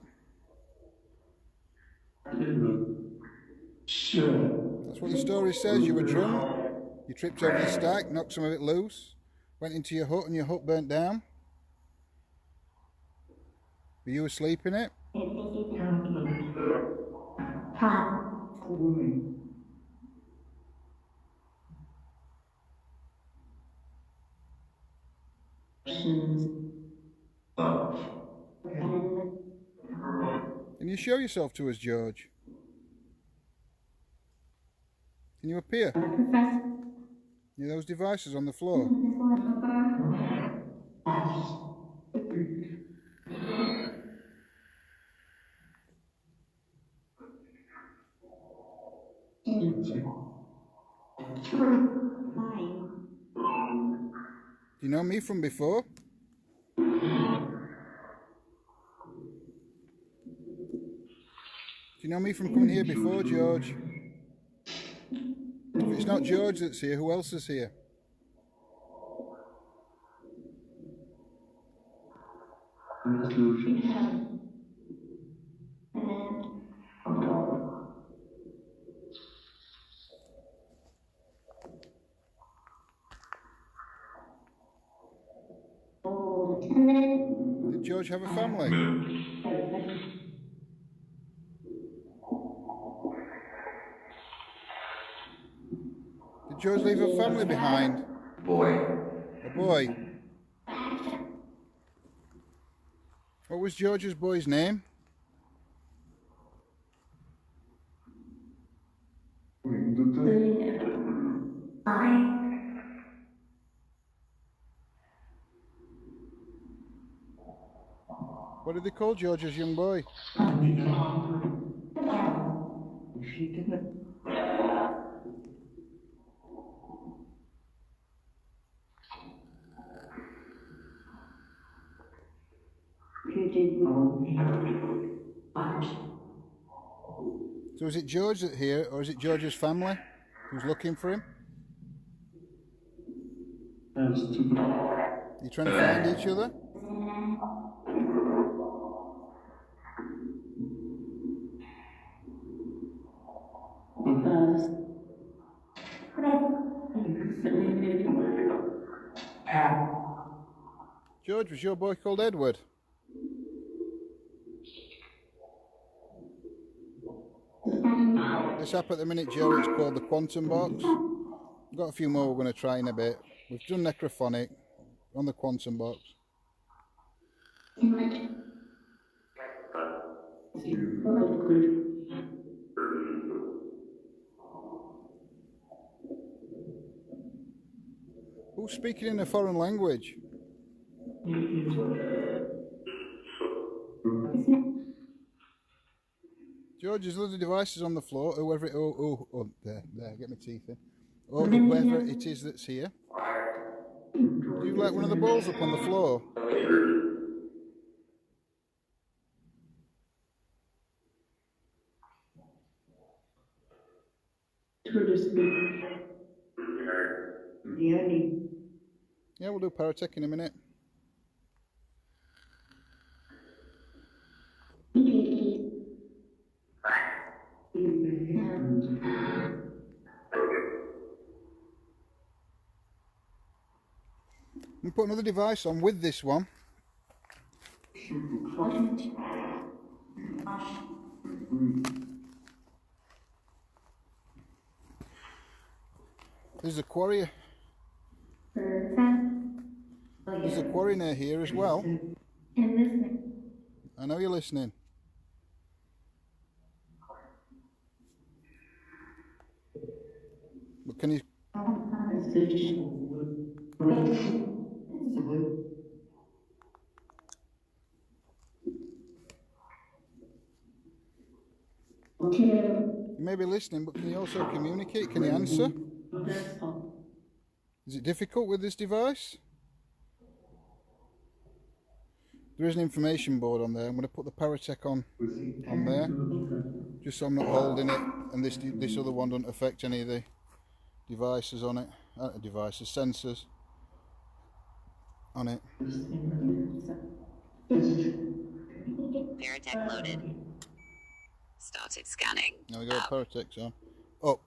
That's what the story says. You were drunk. You tripped over the stack, knocked some of it loose, went into your hut and your hut burnt down. Were you asleep in it? Can you show yourself to us, George? Can you appear? Near those devices on the floor. Do you know me from before? Do you know me from coming here before, George? If it's not George that's here, who else is here? Did George have a family? Did George leave a family behind? A boy. What was George's boy's name? What did they call George's young boy? So is it George that's here, or is it George's family who's looking for him? You trying to find each other? George, was your boy called Edward? This app at the minute, Joe, it's called the Quantum Box. We've got a few more we're going to try in a bit. We've done Necrophonic on the Quantum Box. Who's speaking in a foreign language? George, there's loads of devices on the floor. Whoever it, there, get my teeth in. Or whoever it is that's here. Do you like one of the balls up on the floor? Yeah, we'll do Paratech in a minute. We put another device on with this one. There's a quarry. There's a quarry near here as well. I know you're listening. But can you... You may be listening, but can you also communicate? Can you answer? Is it difficult with this device? There is an information board on there. I'm going to put the Paratech on there, just so I'm not holding it, and this other one doesn't affect any of the devices on it. Sensors on it. Paratech loaded. Started scanning. Now we got Paratech's on. Up.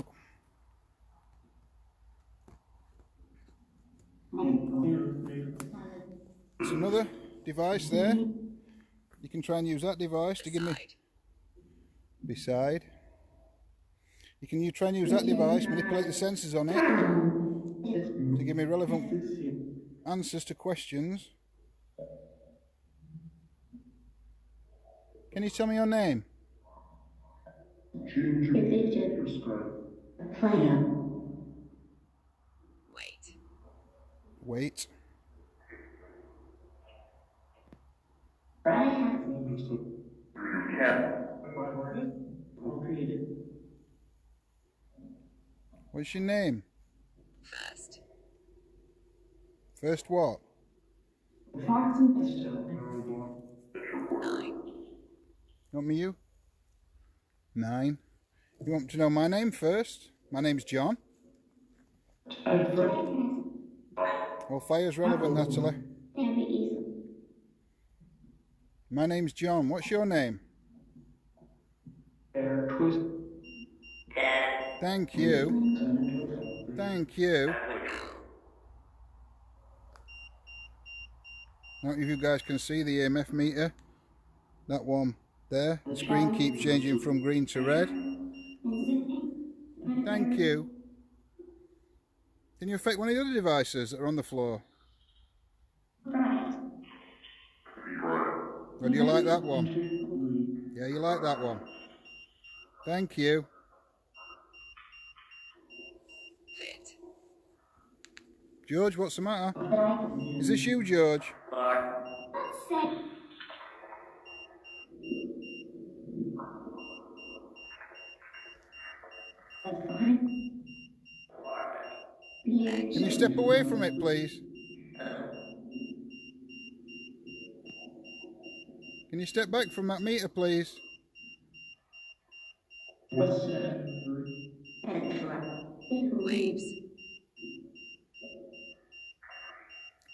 There's another device there. You can try and use that device to give me... Beside. You try and use that device, manipulate the sensors on it to give me relevant answers to questions. Can you tell me your name? Wait. What's your name? First. First what? 9. Want me you? 9. You want to know my name first? My name's John. Well, fire's relevant, Natalie. My name's John. What's your name? Thank you. Thank you. Now, if you guys can see the EMF meter, that one there, the screen keeps changing from green to red. Thank you. Can you affect one of the other devices that are on the floor? Or do you like that one? Yeah, you like that one. Thank you. Fit. George, what's the matter? Is this you, George? Can you step away from it, please? Can you step back from that meter, please? Waves.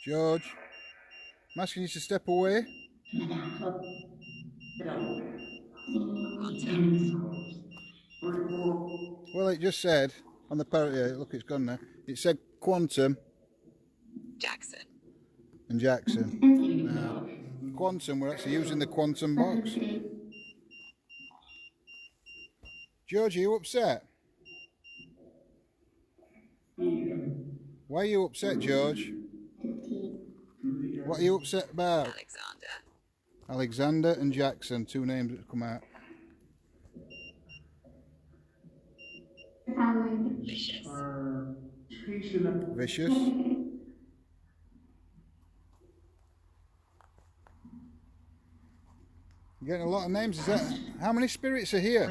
George, I'm asking you to step away. Quantum. Well, it just said on the yeah, look, it's gone now. It said quantum Jackson. and Jackson. Quantum, we're actually using the quantum box. George, are you upset? Why are you upset, George? What are you upset about? Alexander. Alexander and Jackson, two names that come out. Vicious. Vicious. You're getting a lot of names. Is that how many spirits are here?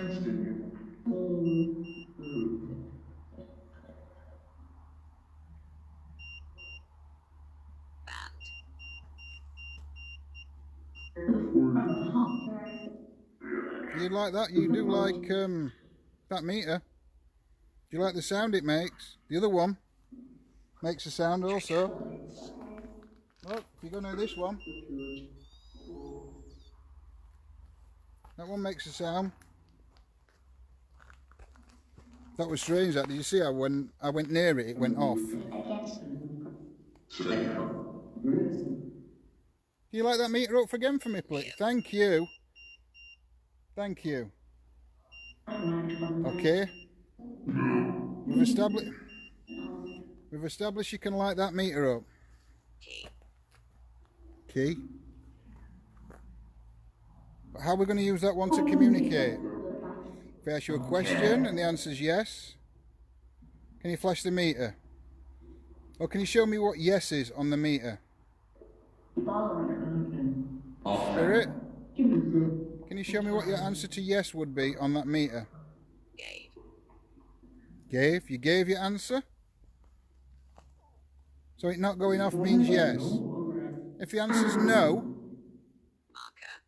You like that? You do like that meter? Do you like the sound it makes? The other one makes a sound also. Look, if you go near this one, that one makes a sound. That was strange. That, did you see how when I went near it, it went off? Do you like that meter up again for me, please? Thank you. Thank you. Okay. We've established you can light that meter up. Key. Key. But how are we going to use that one to communicate? If I ask you a question and the answer is yes, can you flash the meter? Or can you show me what yes is on the meter? Spirit? Can you show me what your answer to yes would be on that meter? Gave. Gave? You gave your answer? So it not going off means yes. If the answer's no... Marker.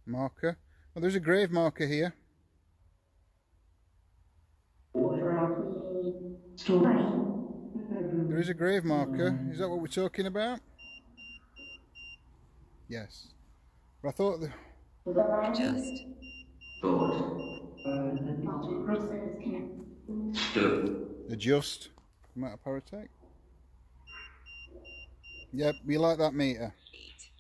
Marker. Well, there's a grave marker here. There is a grave marker. Is that what we're talking about? Yes. But I thought... Just. Adjust. Amount of paratech. Yep, we like that meter. Heat.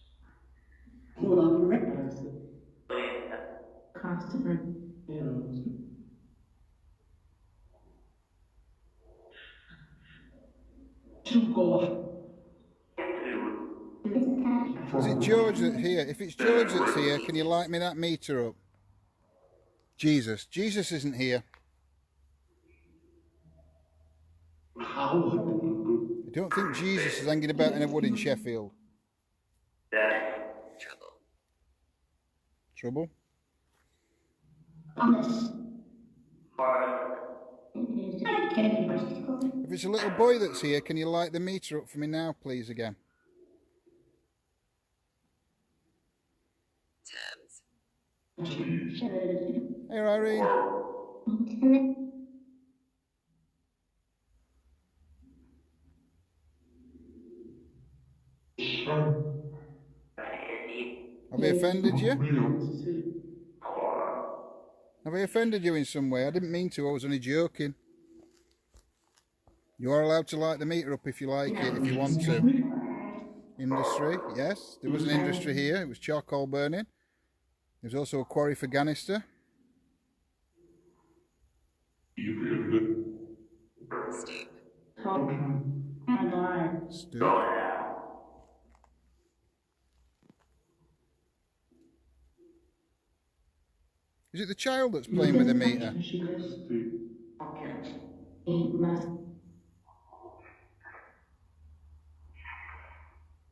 Is it George that's here? If it's George that's here, can you light me that meter up? Jesus. Jesus isn't here. I don't think Jesus is hanging about in a wood in Sheffield. Trouble. Trouble? If it's a little boy that's here, can you light the meter up for me now, please, again? Terms. Hey, Irene. Have I offended you? Have I offended you in some way? I didn't mean to, I was only joking. You are allowed to light the meter up if you like it, if you want to. Industry, yes. There was an industry here, it was charcoal burning. There's also a quarry for Ganister. Stoop. Stoop. Is it the child that's playing with the meter?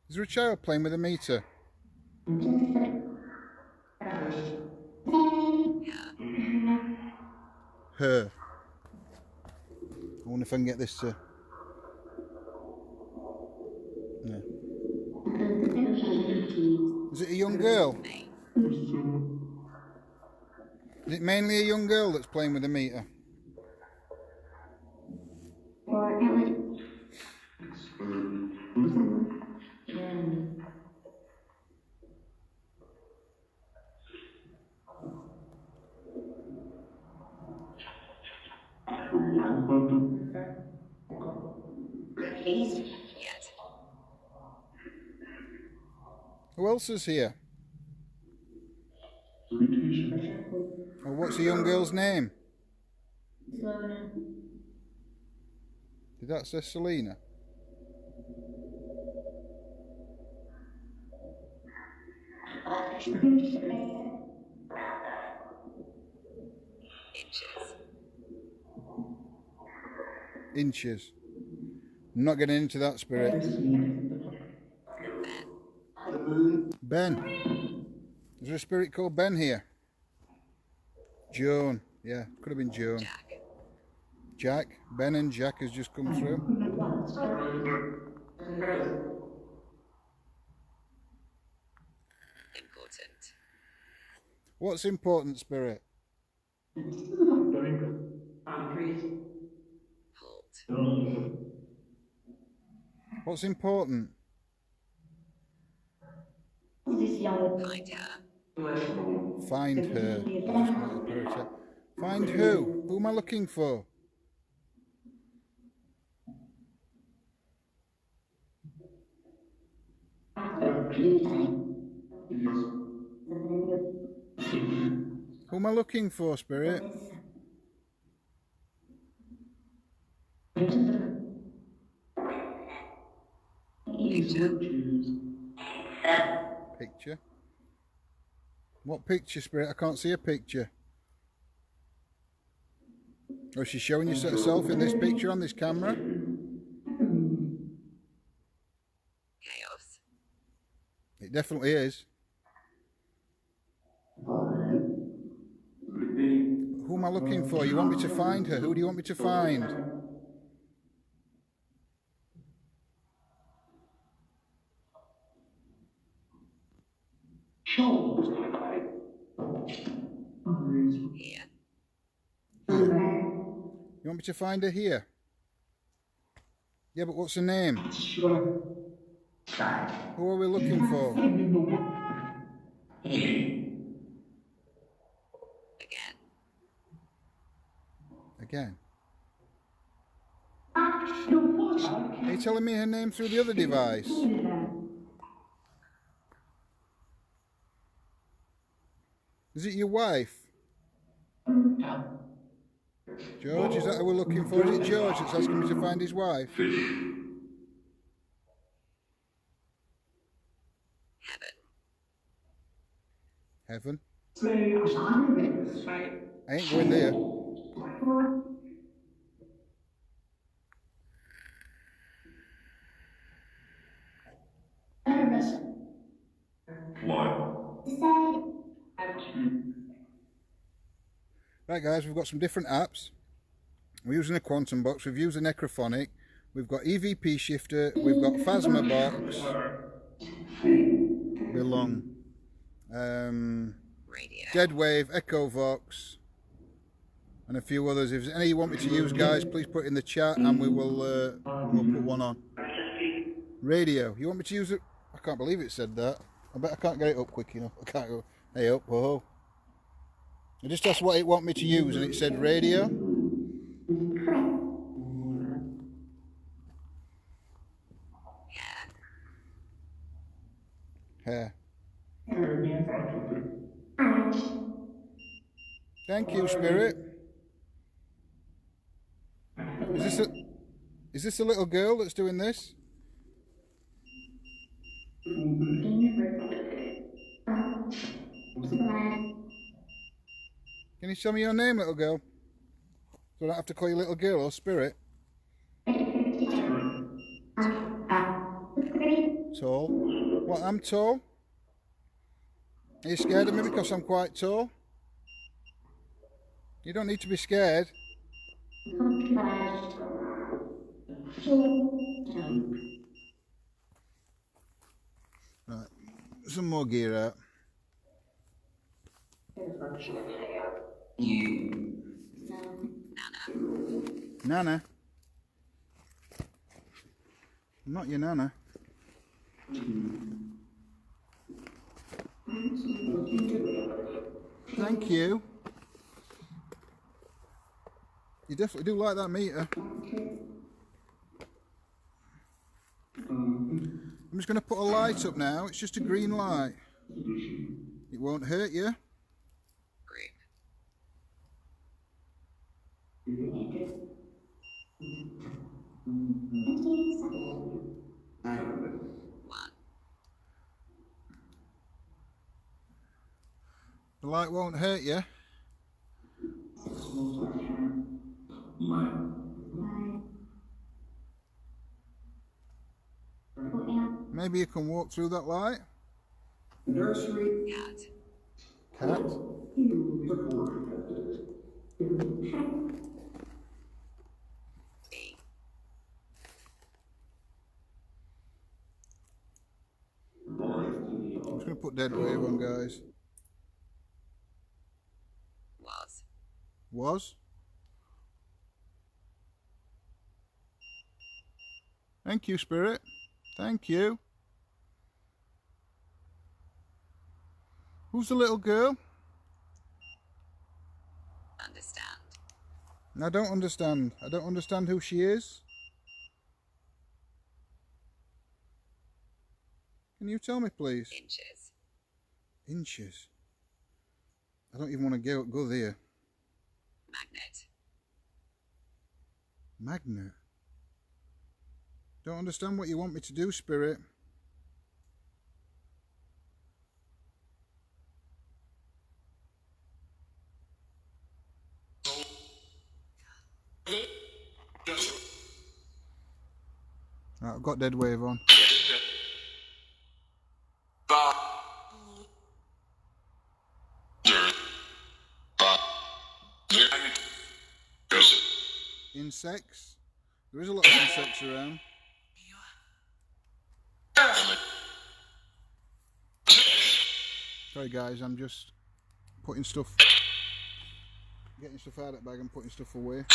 Is there a child playing with a meter? Her. I wonder if I can get this to... Yeah. Is it a young girl? Is it mainly a young girl that's playing with the meter? Yet. Who else is here? Well, what's the young girl's name? Did that say Selena? Inches. Inches. I'm not getting into that, Spirit. Ben. Is there a spirit called Ben here? Joan. Yeah, could have been Joan. Jack. Jack. Ben and Jack has just come through. Important. What's important, Spirit? Halt. What's important? Find her. Find her. Find who? Who am I looking for? Who am I looking for, Spirit? Picture. Picture. What picture, Spirit? I can't see a picture. Oh, she's showing herself in this picture on this camera? Chaos. It definitely is. Who am I looking for? You want me to find her? Who do you want me to find? Here. You want me to find her here? Yeah, but what's her name? Who are we looking for? Again. Again. Are you telling me her name through the other device? Is it your wife? George, is that who we're looking for? Is it George that's asking me to find his wife? Heaven. Heaven? I ain't going there. Right guys, we've got some different apps. We're using a quantum box, we've used a necrophonic, we've got EVP shifter, we've got Phasma box, belong, Radio. Dead Wave, Echo Vox, and a few others. If there's any you want me to use, guys, please put it in the chat and we will we'll put one on. Radio. You want me to use it? I can't believe it said that. I bet I can't get it up quick enough. I can't go. Hey up, oh. I just asked what it want me to use and it said radio. Hair. Thank you, Spirit. Is this a little girl that's doing this? Can you tell me your name, little girl? So I don't have to call you little girl or Spirit. Tall. What, I'm tall? Are you scared of me because I'm quite tall? You don't need to be scared. Right, some more gear out. Nana? I'm not your Nana. Thank you. You definitely do like that meter. I'm just going to put a light up now. It's just a green light. It won't hurt you. Green. One. The light won't hurt you. Maybe you can walk through that light. Cat. Cat. B. I'm just going to put dead wave on, guys. Was. Was. Thank you, Spirit. Thank you. Who's the little girl? Understand. I don't understand. I don't understand who she is. Can you tell me, please? Inches. Inches. I don't even want to go there. Magnet. Magnet. Don't understand what you want me to do, Spirit. Right, I've got dead wave on. Insects. There is a lot of insects around. Sorry guys, I'm just putting stuff, getting stuff out of that bag and putting stuff away.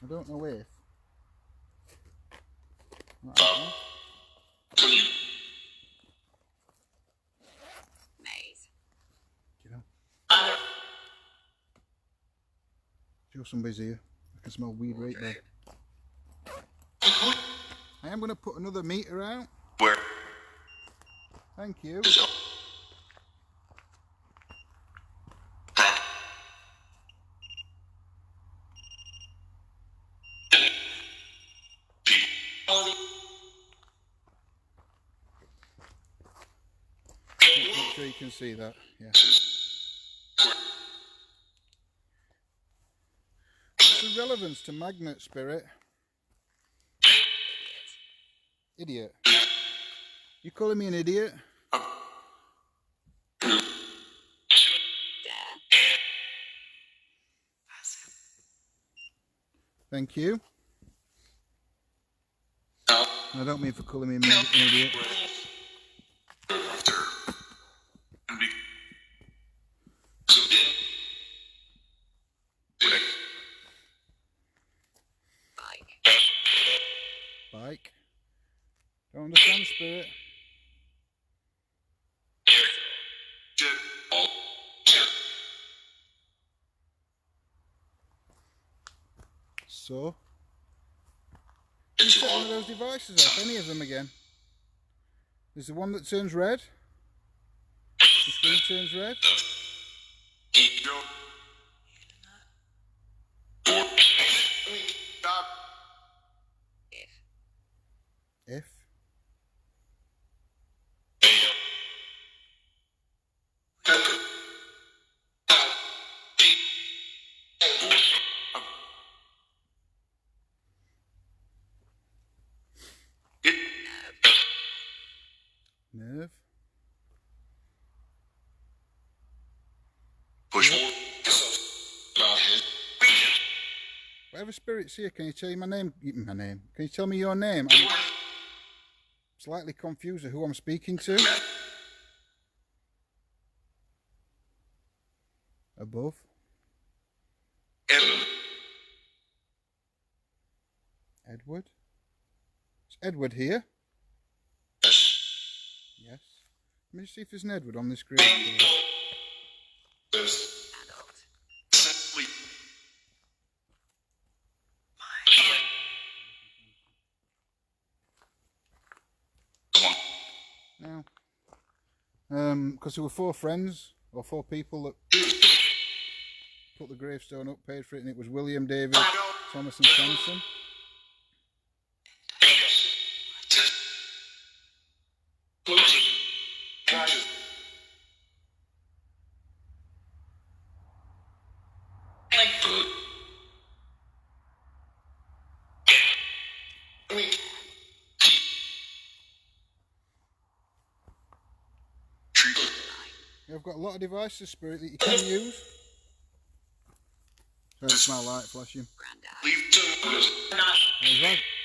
I don't know if. Right, Maze. you know. Sure somebody's here. I can smell weed right there. I am going to put another meter out. Where? Thank you. Make sure you can see that. Yeah. What's the relevance to magnet, Spirit? Idiot. You calling me an idiot? Dare. Thank you. I don't mean for calling me an idiot. Bike. Bike. Don't understand, Spirit. So, you set one of those devices off, any of them again. There's the one that turns red. The screen turns red. If. Nerve. Whatever spirit's here, can you tell you my name? My name. Can you tell me your name? I'm slightly confused of who I'm speaking to. above. Edward? Is Edward here? Yes. Let me just see if there's an Edward on this grave. Adult. Now, because there were 4 friends or 4 people that put the gravestone up, paid for it, and it was William, David, Thomas, and Samson. I've got a lot of devices, Spirit, that you can use. So that's my light flashing.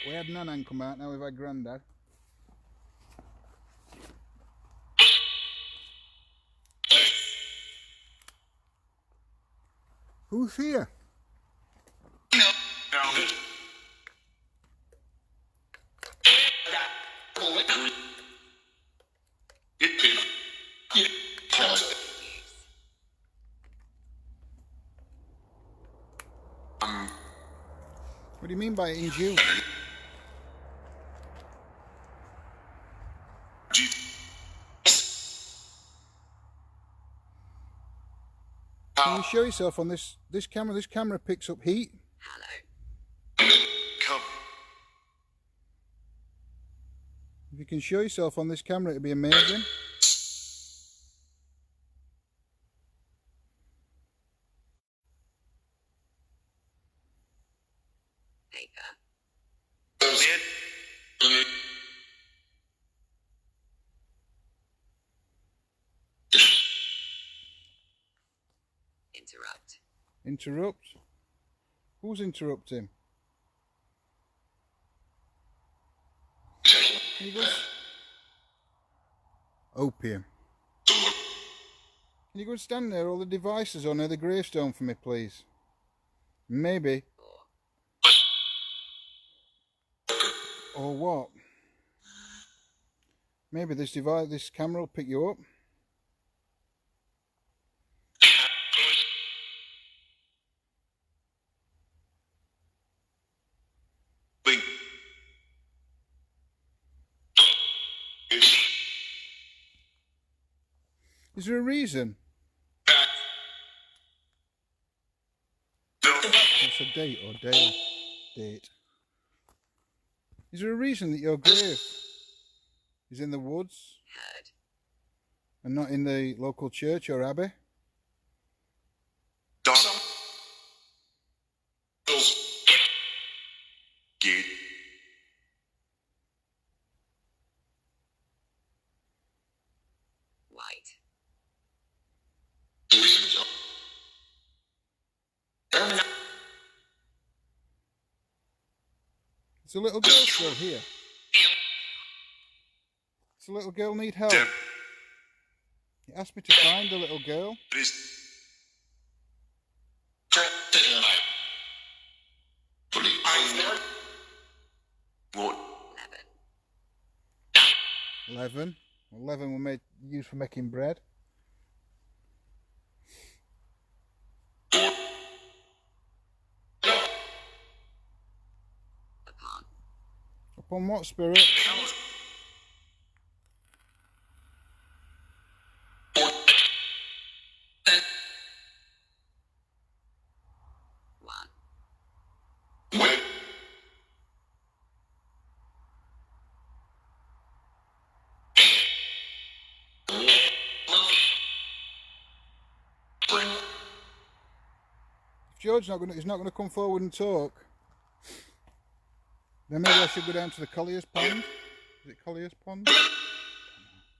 We had Nanan come out, now we've had Grandad. Who's here? What do you mean by induce? Can you show yourself on this camera? This camera picks up heat. Hello. Come. If you can show yourself on this camera, it'd be amazing. Paper. Interrupt. Interrupt? Who's interrupting? Can you go opium. Can you go and stand there, all the devices on near the gravestone for me, please? Maybe. Or what? Maybe this camera will pick you up. Is there a reason? What's a date or day? Date. Is there a reason that your grave is in the woods Heard. and not in the local church or abbey? White. Is a little girl still here? Does the little girl need help? He asked me to find the little girl. What? 11. 11 were used for making bread. Upon. Upon what, Spirit? One. If George is not going to come forward and talk, then maybe I should go down to the Collier's Pond. Is it Collier's Pond?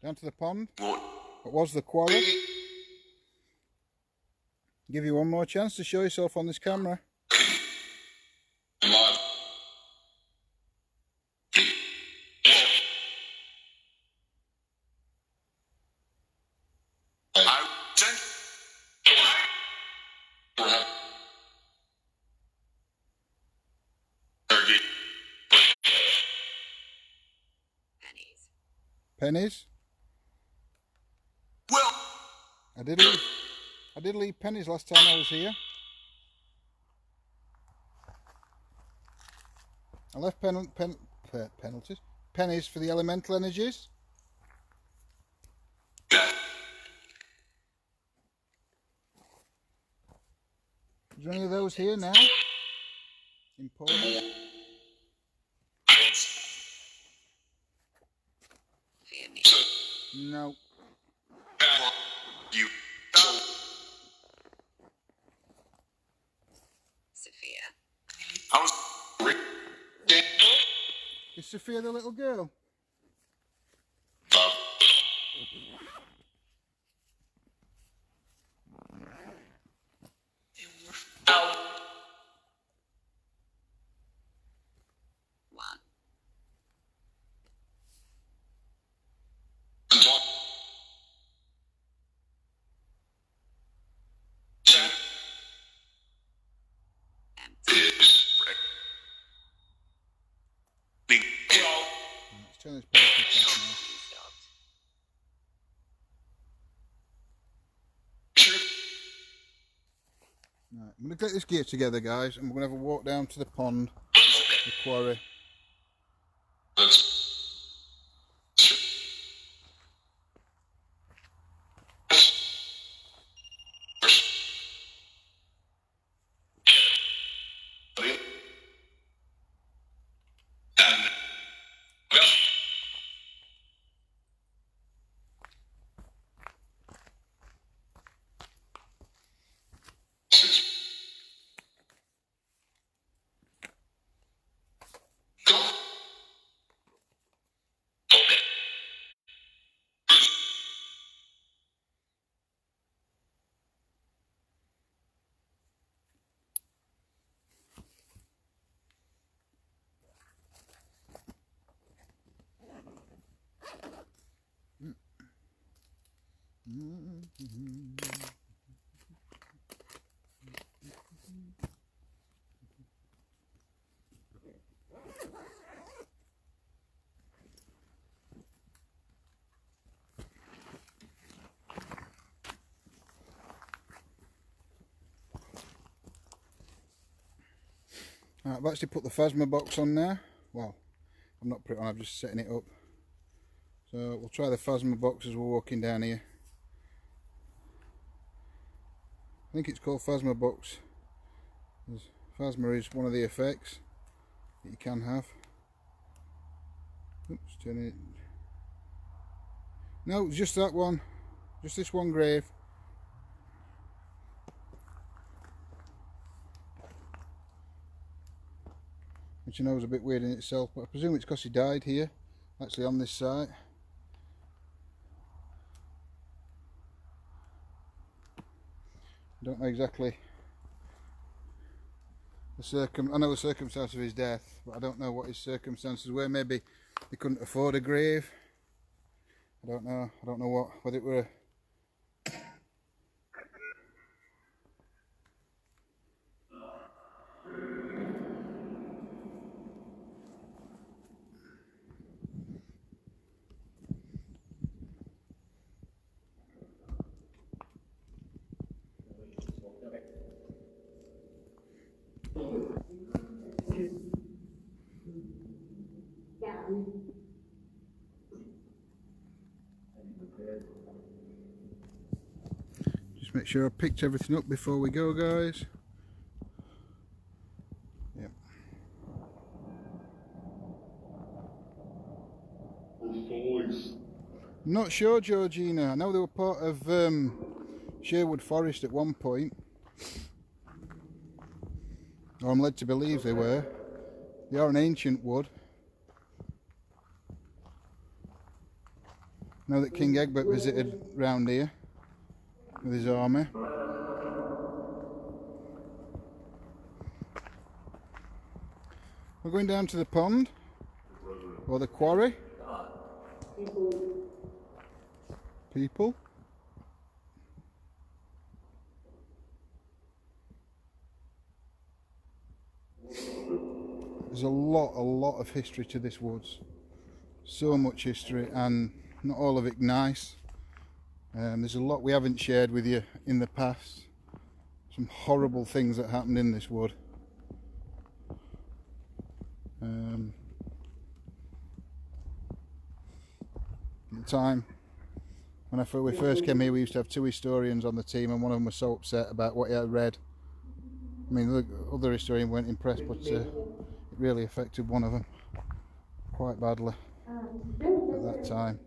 Down to the pond. What was the quarry? Give you one more chance to show yourself on this camera. Pennies. Well, I did leave pennies last time I was here. I left penalties. Pennies for the elemental energies. Is there any of those here now? Important. fear me. No. You. Sophia. I was. Is Sophia the little girl? One. Empty. Let's turn this podcast off now. Stopped. Right, I'm going to get this gear together, guys, and we're going to have a walk down to the pond, the quarry. Right, I've actually put the Phasma box on there. Well, I'm not putting it on, I'm just setting it up. So we'll try the Phasma box as we're walking down here. I think it's called Phasma box. Phasma is one of the effects that you can have. Oops, turn it. No, just that one. Just this one grave. Which I know is a bit weird in itself, but I presume it's because he died here, actually on this site. I don't know exactly the I know the circumstance of his death, but I don't know what his circumstances were. Maybe he couldn't afford a grave. I don't know what, whether it were a Just make sure I picked everything up before we go, guys. Yep. Not sure, Georgina. I know they were part of Sherwood Forest at one point. Or I'm led to believe they were. They are an ancient wood. I know that King Egbert visited round here with his army. We're going down to the pond, or the quarry. People. There's a lot of history to this woods. So much history, and not all of it nice. There's a lot we haven't shared with you in the past. Some horrible things that happened in this wood. At the time when we first came here, we used to have 2 historians on the team, and one of them was so upset about what he had read. I mean, the other historian weren't impressed, but it really affected one of them quite badly at that time.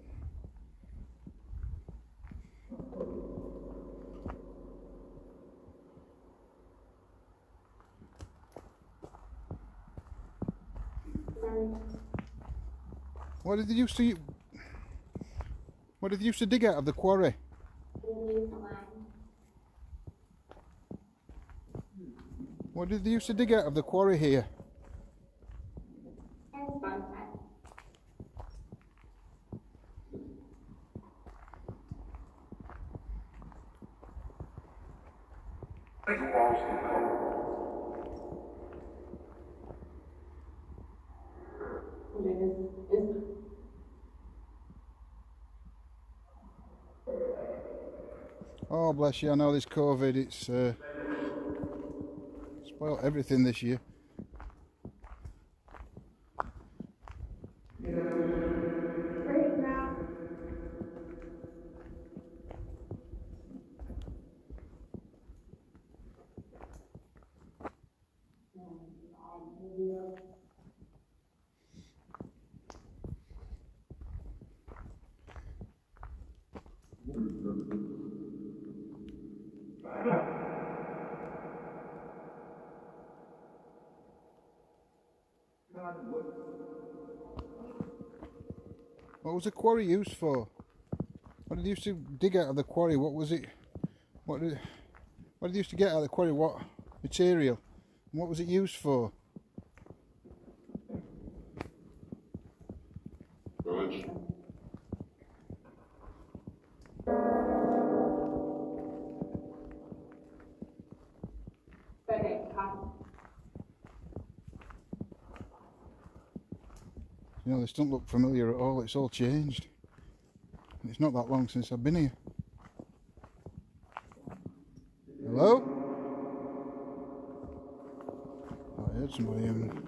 What did they used to dig out of the quarry? What did they used to dig out of the quarry here? Oh bless you, I know this COVID, it's spoiled everything this year. What was the quarry used for? What did they used to dig out of the quarry? What was it? What did they used to get out of the quarry? What material? And what was it used for? You know, this doesn't look familiar at all. It's all changed. And it's not that long since I've been here. Hello? Oh, I heard somebody even.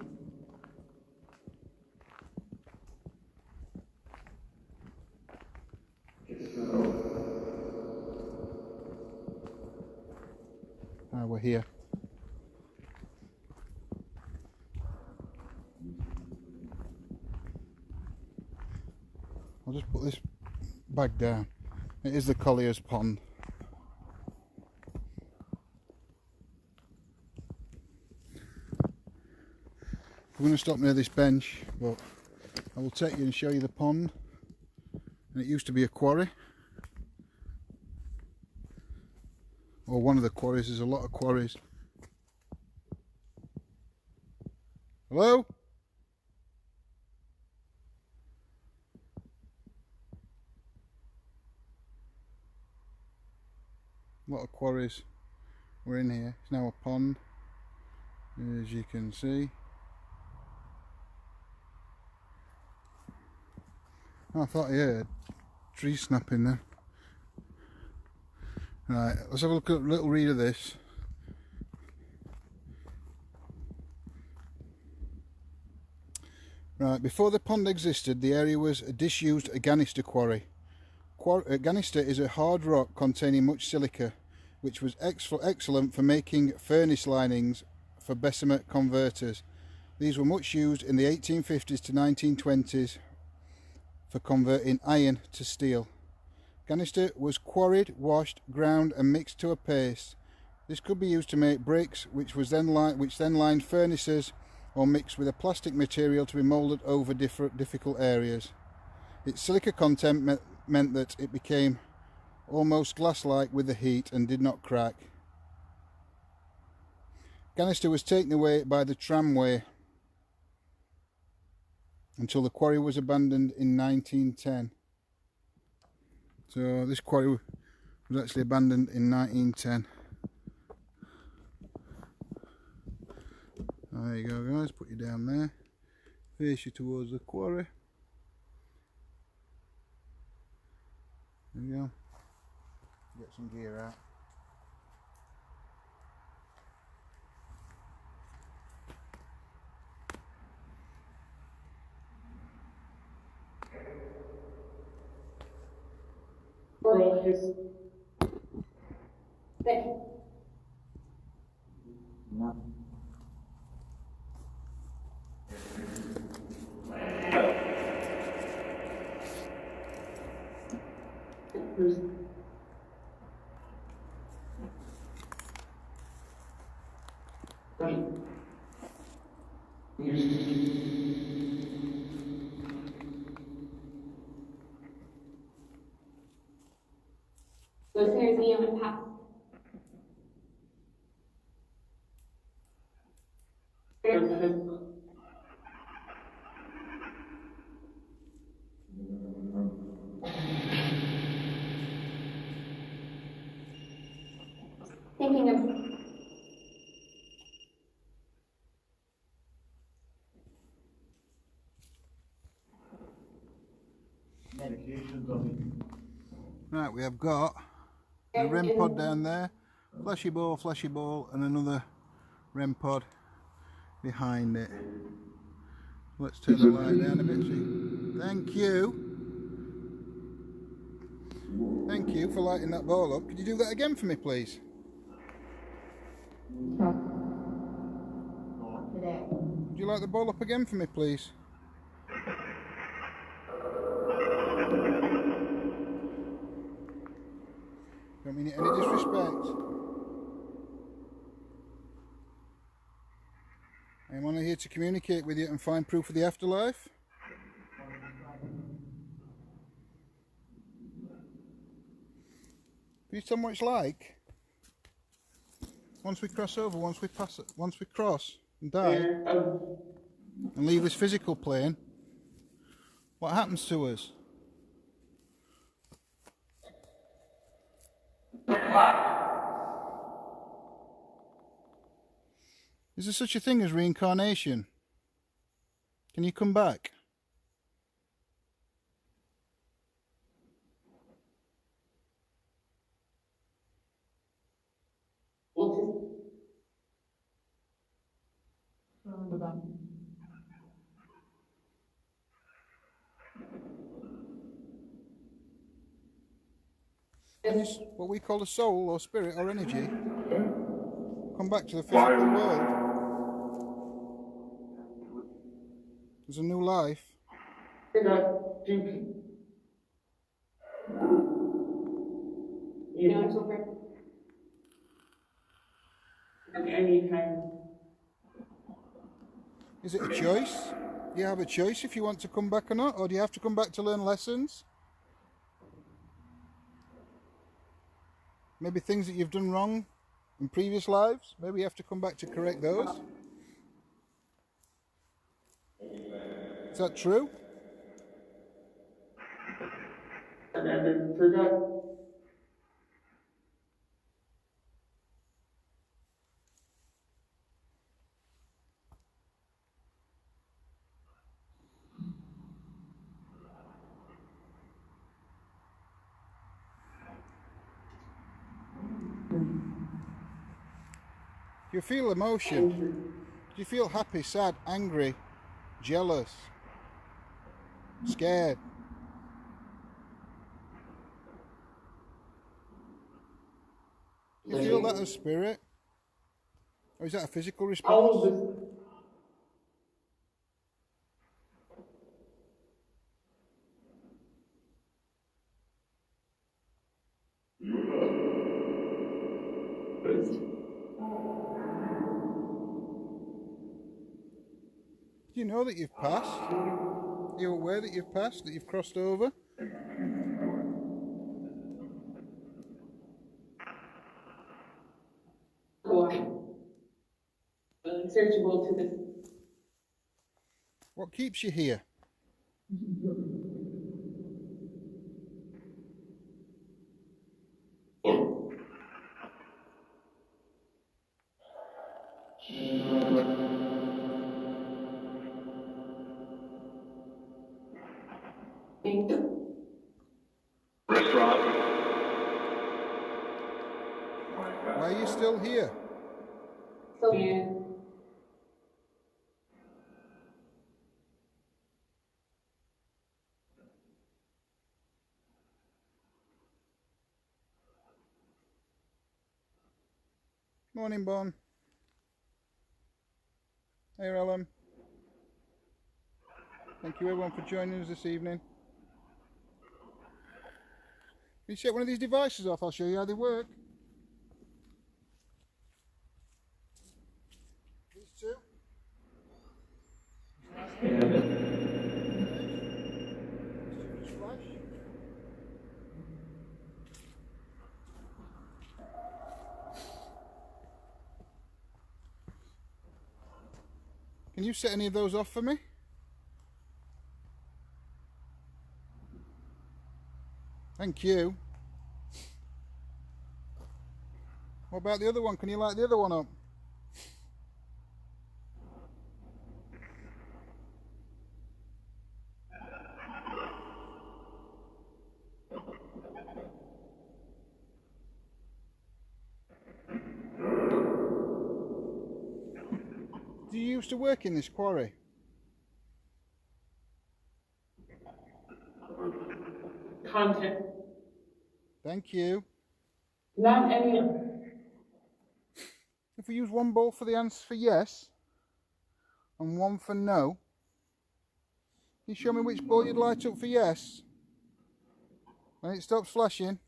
Ah, we're here. I'll just put this bag down. It is the Collier's Pond. We're going to stop near this bench, but I will take you and show you the pond. And it used to be a quarry. Or one of the quarries. There's a lot of quarries. Hello? A lot of quarries were in here. It's now a pond, as you can see. Oh, I thought I heard trees snapping there. Right, let's have a look at a little read of this. Right, before the pond existed, the area was a disused ganister quarry. Ganister is a hard rock containing much silica, which was excellent for making furnace linings for Bessemer converters. These were much used in the 1850s to 1920s for converting iron to steel. Ganister was quarried, washed, ground and mixed to a paste. This could be used to make bricks, which then lined furnaces, or mixed with a plastic material to be moulded over difficult areas. Its silica content meant that it became almost glass-like with the heat and did not crack. Ganister was taken away by the tramway until the quarry was abandoned in 1910. So this quarry was actually abandoned in 1910. There you go, guys, put you down there, face you towards the quarry. some gear out. Listeners, Liam and Pat. Thinking of Right, we have got the REM pod down there, flashy ball, and another REM pod behind it. Let's turn the light down a bit. See. Thank you. Thank you for lighting that ball up. Could you do that again for me, please? Would you light the ball up again for me, please? Don't mean it any disrespect. I am only here to communicate with you and find proof of the afterlife. Please tell me what it's like. Once we cross over, once we cross and die and leave this physical plane, what happens to us? Is there such a thing as reincarnation? Can you come back? What we call a soul or spirit or energy come back to the physical world. There's a new life. Is it a choice? Do you have a choice if you want to come back or not? Or do you have to come back to learn lessons? Maybe things that you've done wrong in previous lives? Maybe you have to come back to correct those? Is that true? Do you feel emotion? Do you feel happy, sad, angry, jealous, scared? Do you feel that as spirit? Or is that a physical response? Do you know that you've passed? Are you aware that you've passed, that you've crossed over? Searchable to this. What keeps you here? Why are you still here? So yeah. Morning, Bon. Hey, Ellen. Thank you everyone for joining us this evening. Can you set one of these devices off? I'll show you how they work. These two. Just flash. Can you set any of those off for me? Thank you. What about the other one? Can you light the other one up? Do you used to work in this quarry? Content. Thank you. Not any of If we use one ball for the answer for yes and one for no, can you show me which ball you'd light up for yes? When it stops flashing.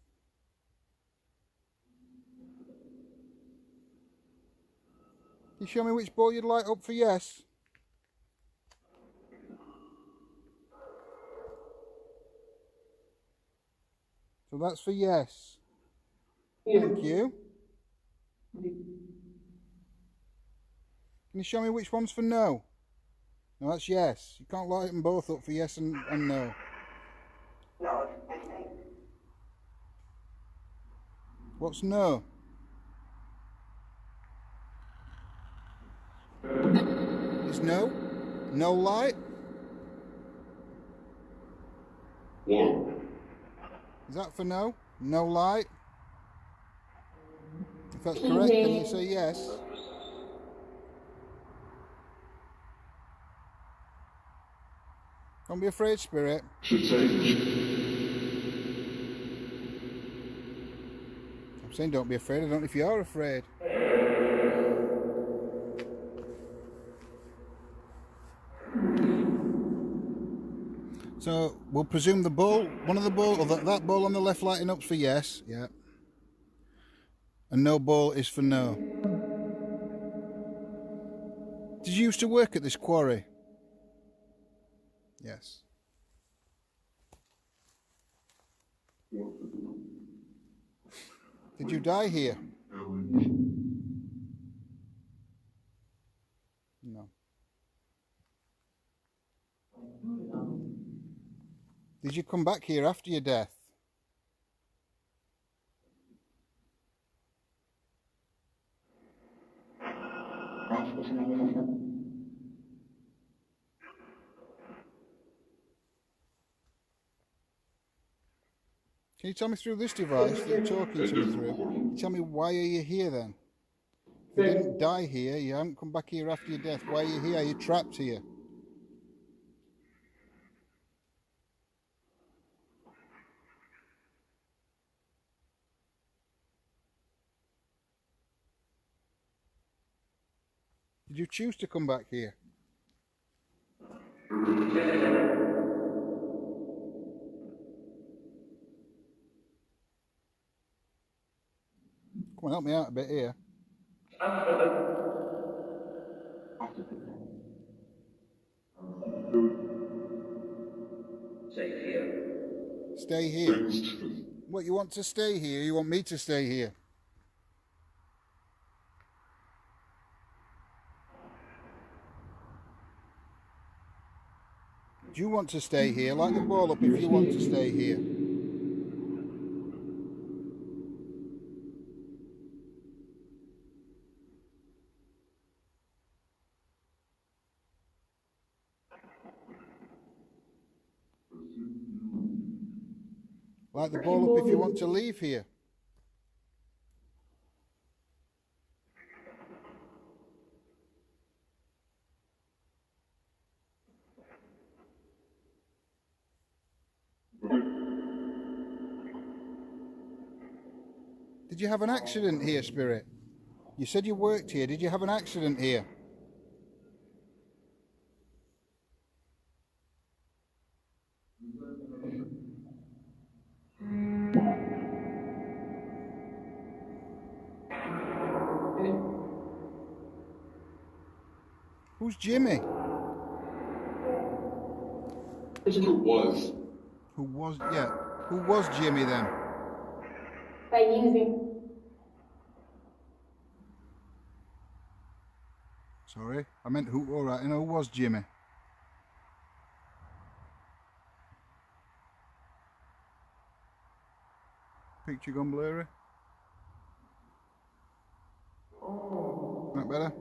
Can you show me which ball you'd light up for yes? So that's for yes. Thank you. Can you show me which one's for no? No, that's yes. You can't light them both up for yes and no. What's no? Is no? No light? One. Is that for no? No light? If that's correct, can you say yes? Don't be afraid, Spirit. Should change. I'm saying don't be afraid. I don't know if you are afraid. So we'll presume the ball, one of the ball, or that ball on the left lighting up's for yes, yeah. And no ball is for no. Did you used to work at this quarry? Yes. Did you die here? No. Did you come back here after your death? Can you tell me through this device that you're talking to me through? Tell me, why are you here then? If you didn't die here, you haven't come back here after your death, why are you here? Are you trapped here? Did you choose to come back here? Come on, help me out a bit here. Stay here. Stay here. What, you want to stay here? You want me to stay here? Do you want to stay here? Light the ball up if you want to stay here. Light the ball up if you want to leave here. Did you have an accident here, Spirit? You said you worked here. Did you have an accident here? Who's Jimmy? Who was? Who was, yeah. Who was Jimmy then? By using. Sorry, I meant who, alright, who was Jimmy? Picture gone blurry? That better?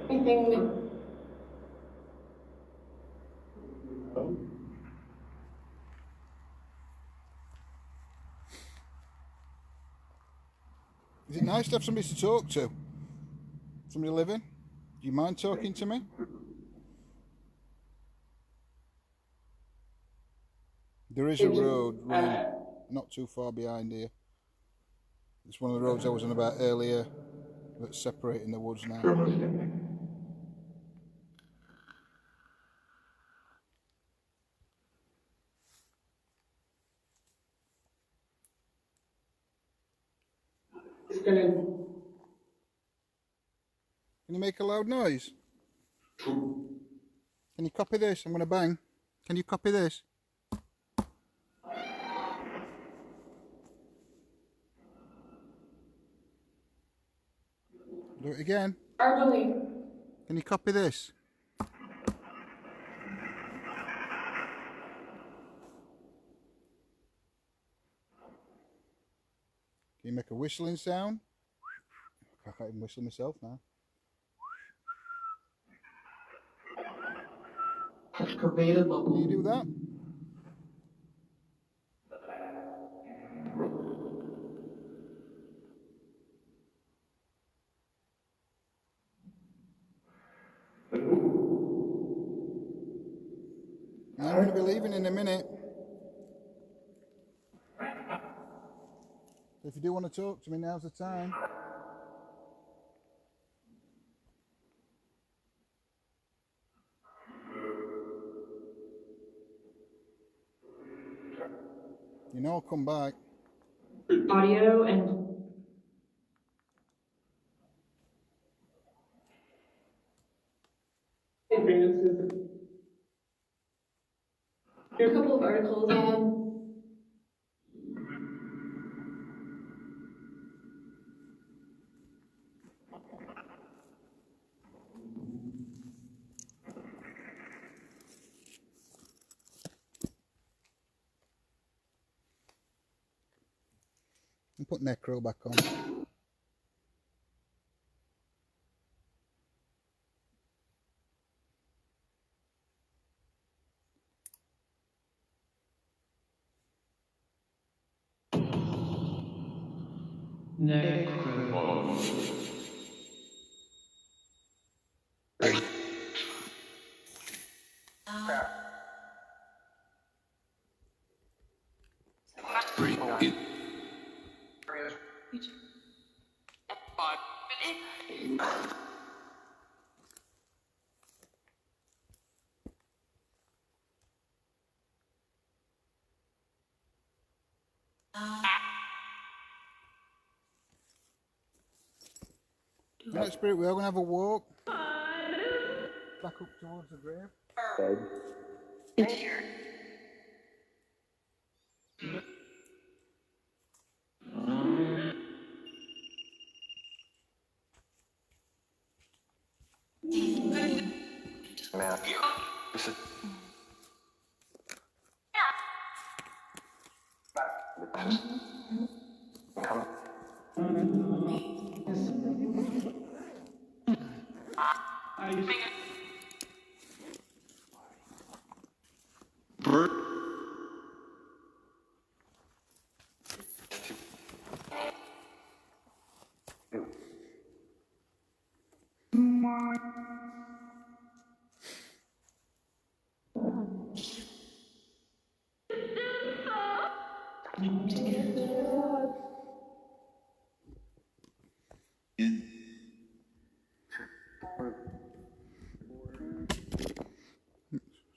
Anything. Is it nice to have somebody to talk to? Somebody living? Do you mind talking to me? There is a road running not too far behind here. It's one of the roads I was on about earlier that's separating the woods now. It's gonna. Can you make a loud noise? Can you copy this? I'm going to bang. Can you copy this? Do it again. Arbally. Can you copy this? Can you make a whistling sound? I can't even whistle myself now. Can you do that? I'm going to be leaving in a minute. If you do want to talk to me, now's the time. You know I'll come back. Audio and. There are a couple of articles on. And put Necro back on. Alright, Spirit, we are going to have a walk. Back up towards the grave. Here.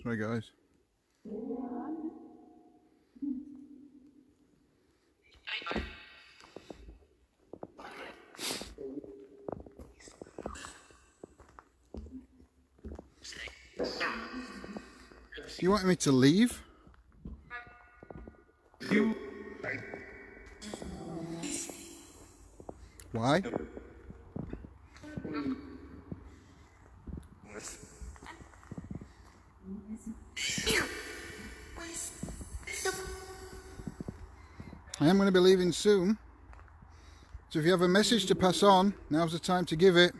Sorry, guys. Do you want me to leave? Why? I am going to be leaving soon. So if you have a message to pass on, now's the time to give it.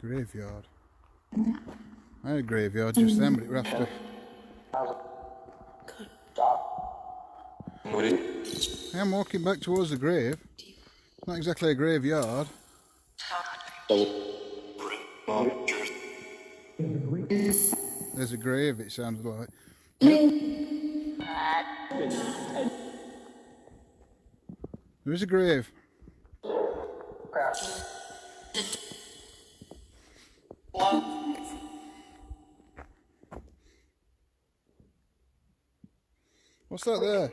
Graveyard. I had a graveyard just then, but it was after. I am walking back towards the grave. It's not exactly a graveyard. There's a grave, it sounded like. There is a grave. What's that there?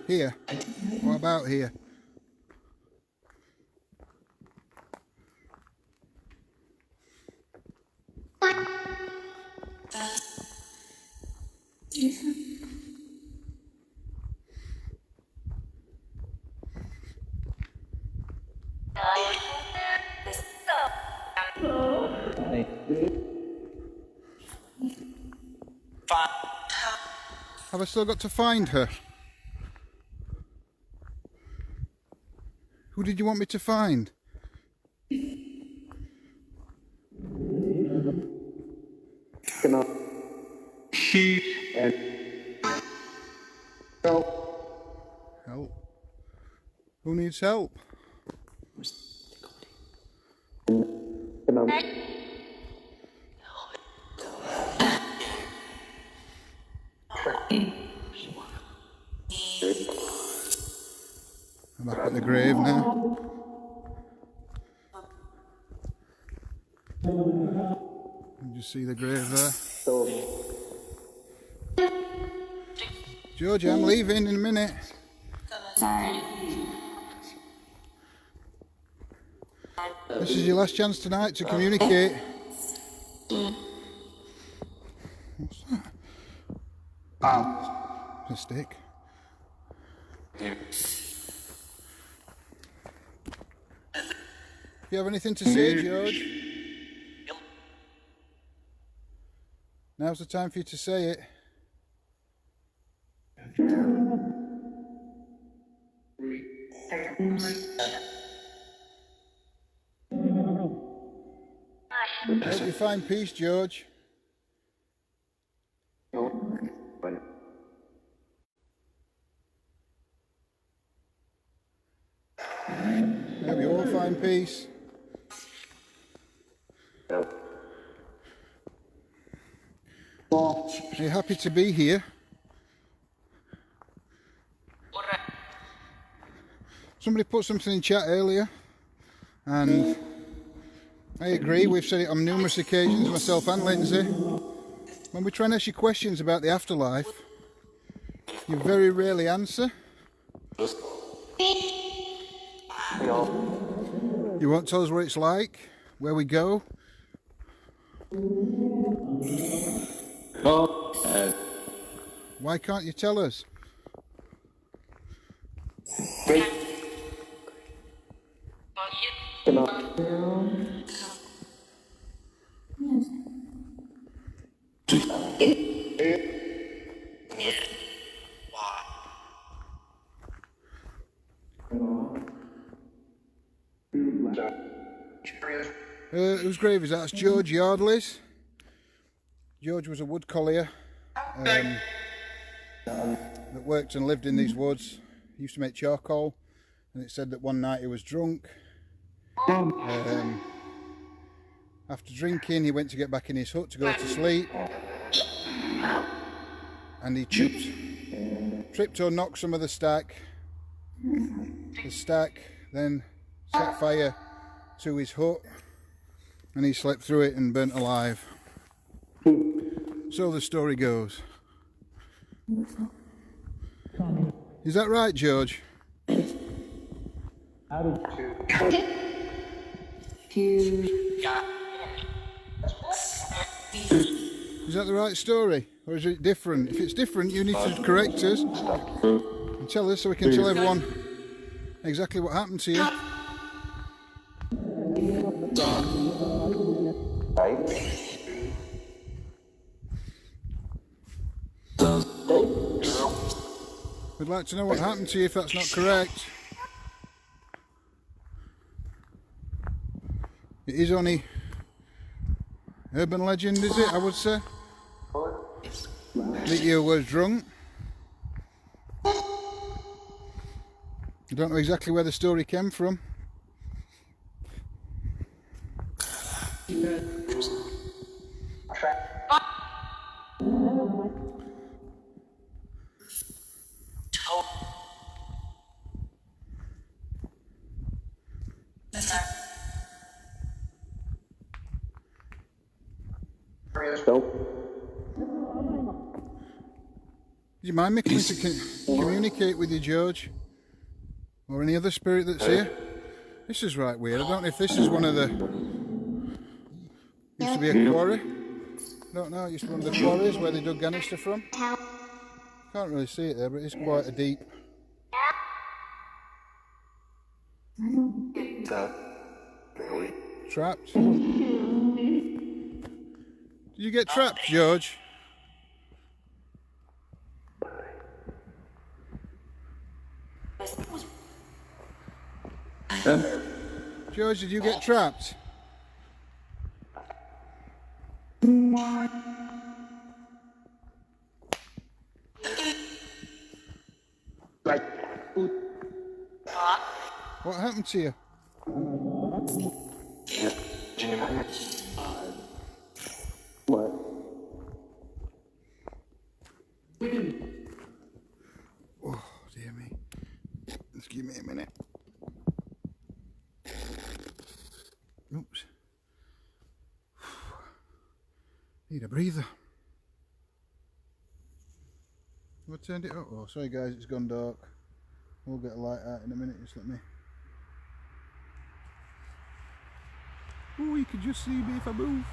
Here. What about here? Have I still got to find her? Who did you want me to find? Help. Who needs help? I'm back at the grave now. You just see the grave there. Georgia, I'm leaving in a minute. This is your last chance tonight to communicate. What's that? A stick. Do you have anything to say, George? Now's the time for you to say it. Hope you find peace, George. Hope you all find peace. Are you happy to be here? Somebody put something in chat earlier, and I agree. We've said it on numerous occasions, myself and Lindsay. When we try and ask you questions about the afterlife, you very rarely answer. You won't tell us what it's like, where we go. Why can't you tell us? Whose grave is that? It's George Yardley's. George was a wood collier that worked and lived in these woods. He used to make charcoal, and it said that one night he was drunk. After drinking, he went to get back in his hut to go to sleep, and he tripped or knocked some of the stack. The stack then set fire to his hut, and he slept through it and burnt alive. So the story goes. Is that right, George? Is that the right story, or is it different? If it's different, you need to correct us and tell us so we can tell everyone exactly what happened to you. We'd like to know what happened to you if that's not correct. It is only urban legend, is it? I would say that you was drunk. I don't know exactly where the story came from. Do you mind me coming to communicate with you, George? Or any other spirit that's here? This is right weird. I don't know if this is one of the... Used to be a quarry. I don't know, it used to be one of the quarries where they dug ganister from. Can't really see it there, but it's quite a deep... Trapped? Did you get trapped, George? George, did you get trapped? What happened to you? What? Oh, dear me. Just give me a minute. Oops. Need a breather. Have I turned it up? Oh, sorry guys, it's gone dark. We'll get a light out in a minute, just let me. Oh, you can just see me if I move.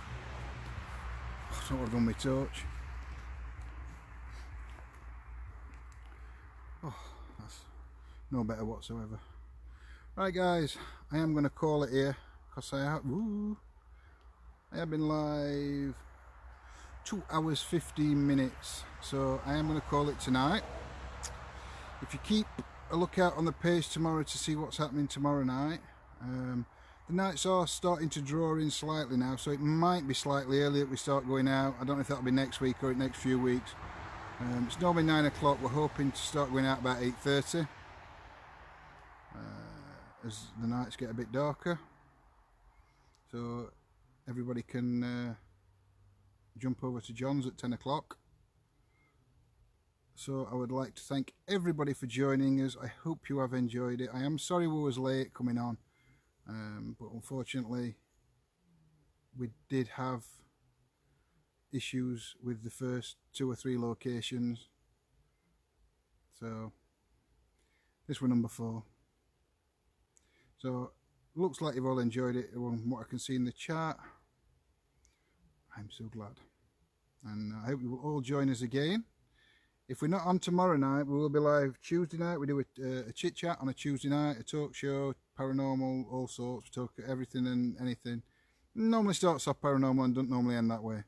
I thought I'd run my torch. Oh, that's no better whatsoever. Right guys, I am going to call it here because I have been live 2 hours 15 minutes, so I am going to call it tonight. If you keep a lookout on the page tomorrow to see what's happening tomorrow night, the nights are starting to draw in slightly now, so it might be slightly early that we start going out. I don't know if that'll be next week or next few weeks. It's normally 9 o'clock. We're hoping to start going out about 8:30 as the nights get a bit darker, so everybody can jump over to John's at 10 o'clock. So I would like to thank everybody for joining us. I hope you have enjoyed it. I am sorry we was late coming on, but unfortunately we did have issues with the first 2 or 3 locations, so this was number 4. So looks like you've all enjoyed it from what I can see in the chat. I'm so glad, and I hope you will all join us again If we're not on tomorrow night, we will be live Tuesday night. We do a chit chat on a Tuesday night, a talk show, paranormal, all sorts. We talk everything and anything. Normally starts off paranormal and don't normally end that way.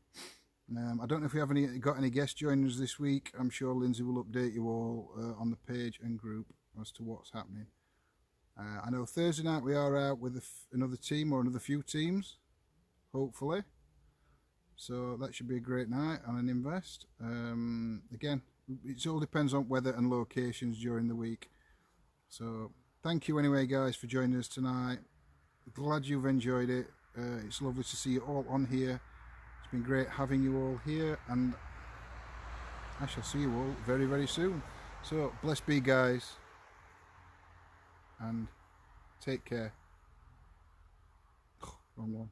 I don't know if we have got any guests joining us this week. I'm sure Lindsay will update you all on the page and group as to what's happening. I know Thursday night we are out with another team or another few teams, hopefully. So that should be a great night on an invest. Again, it all depends on weather and locations during the week. So thank you anyway, guys, for joining us tonight. Glad you've enjoyed it. It's lovely to see you all on here. It's been great having you all here, and I shall see you all very, very soon. So bless be, guys, and take care. Wrong one.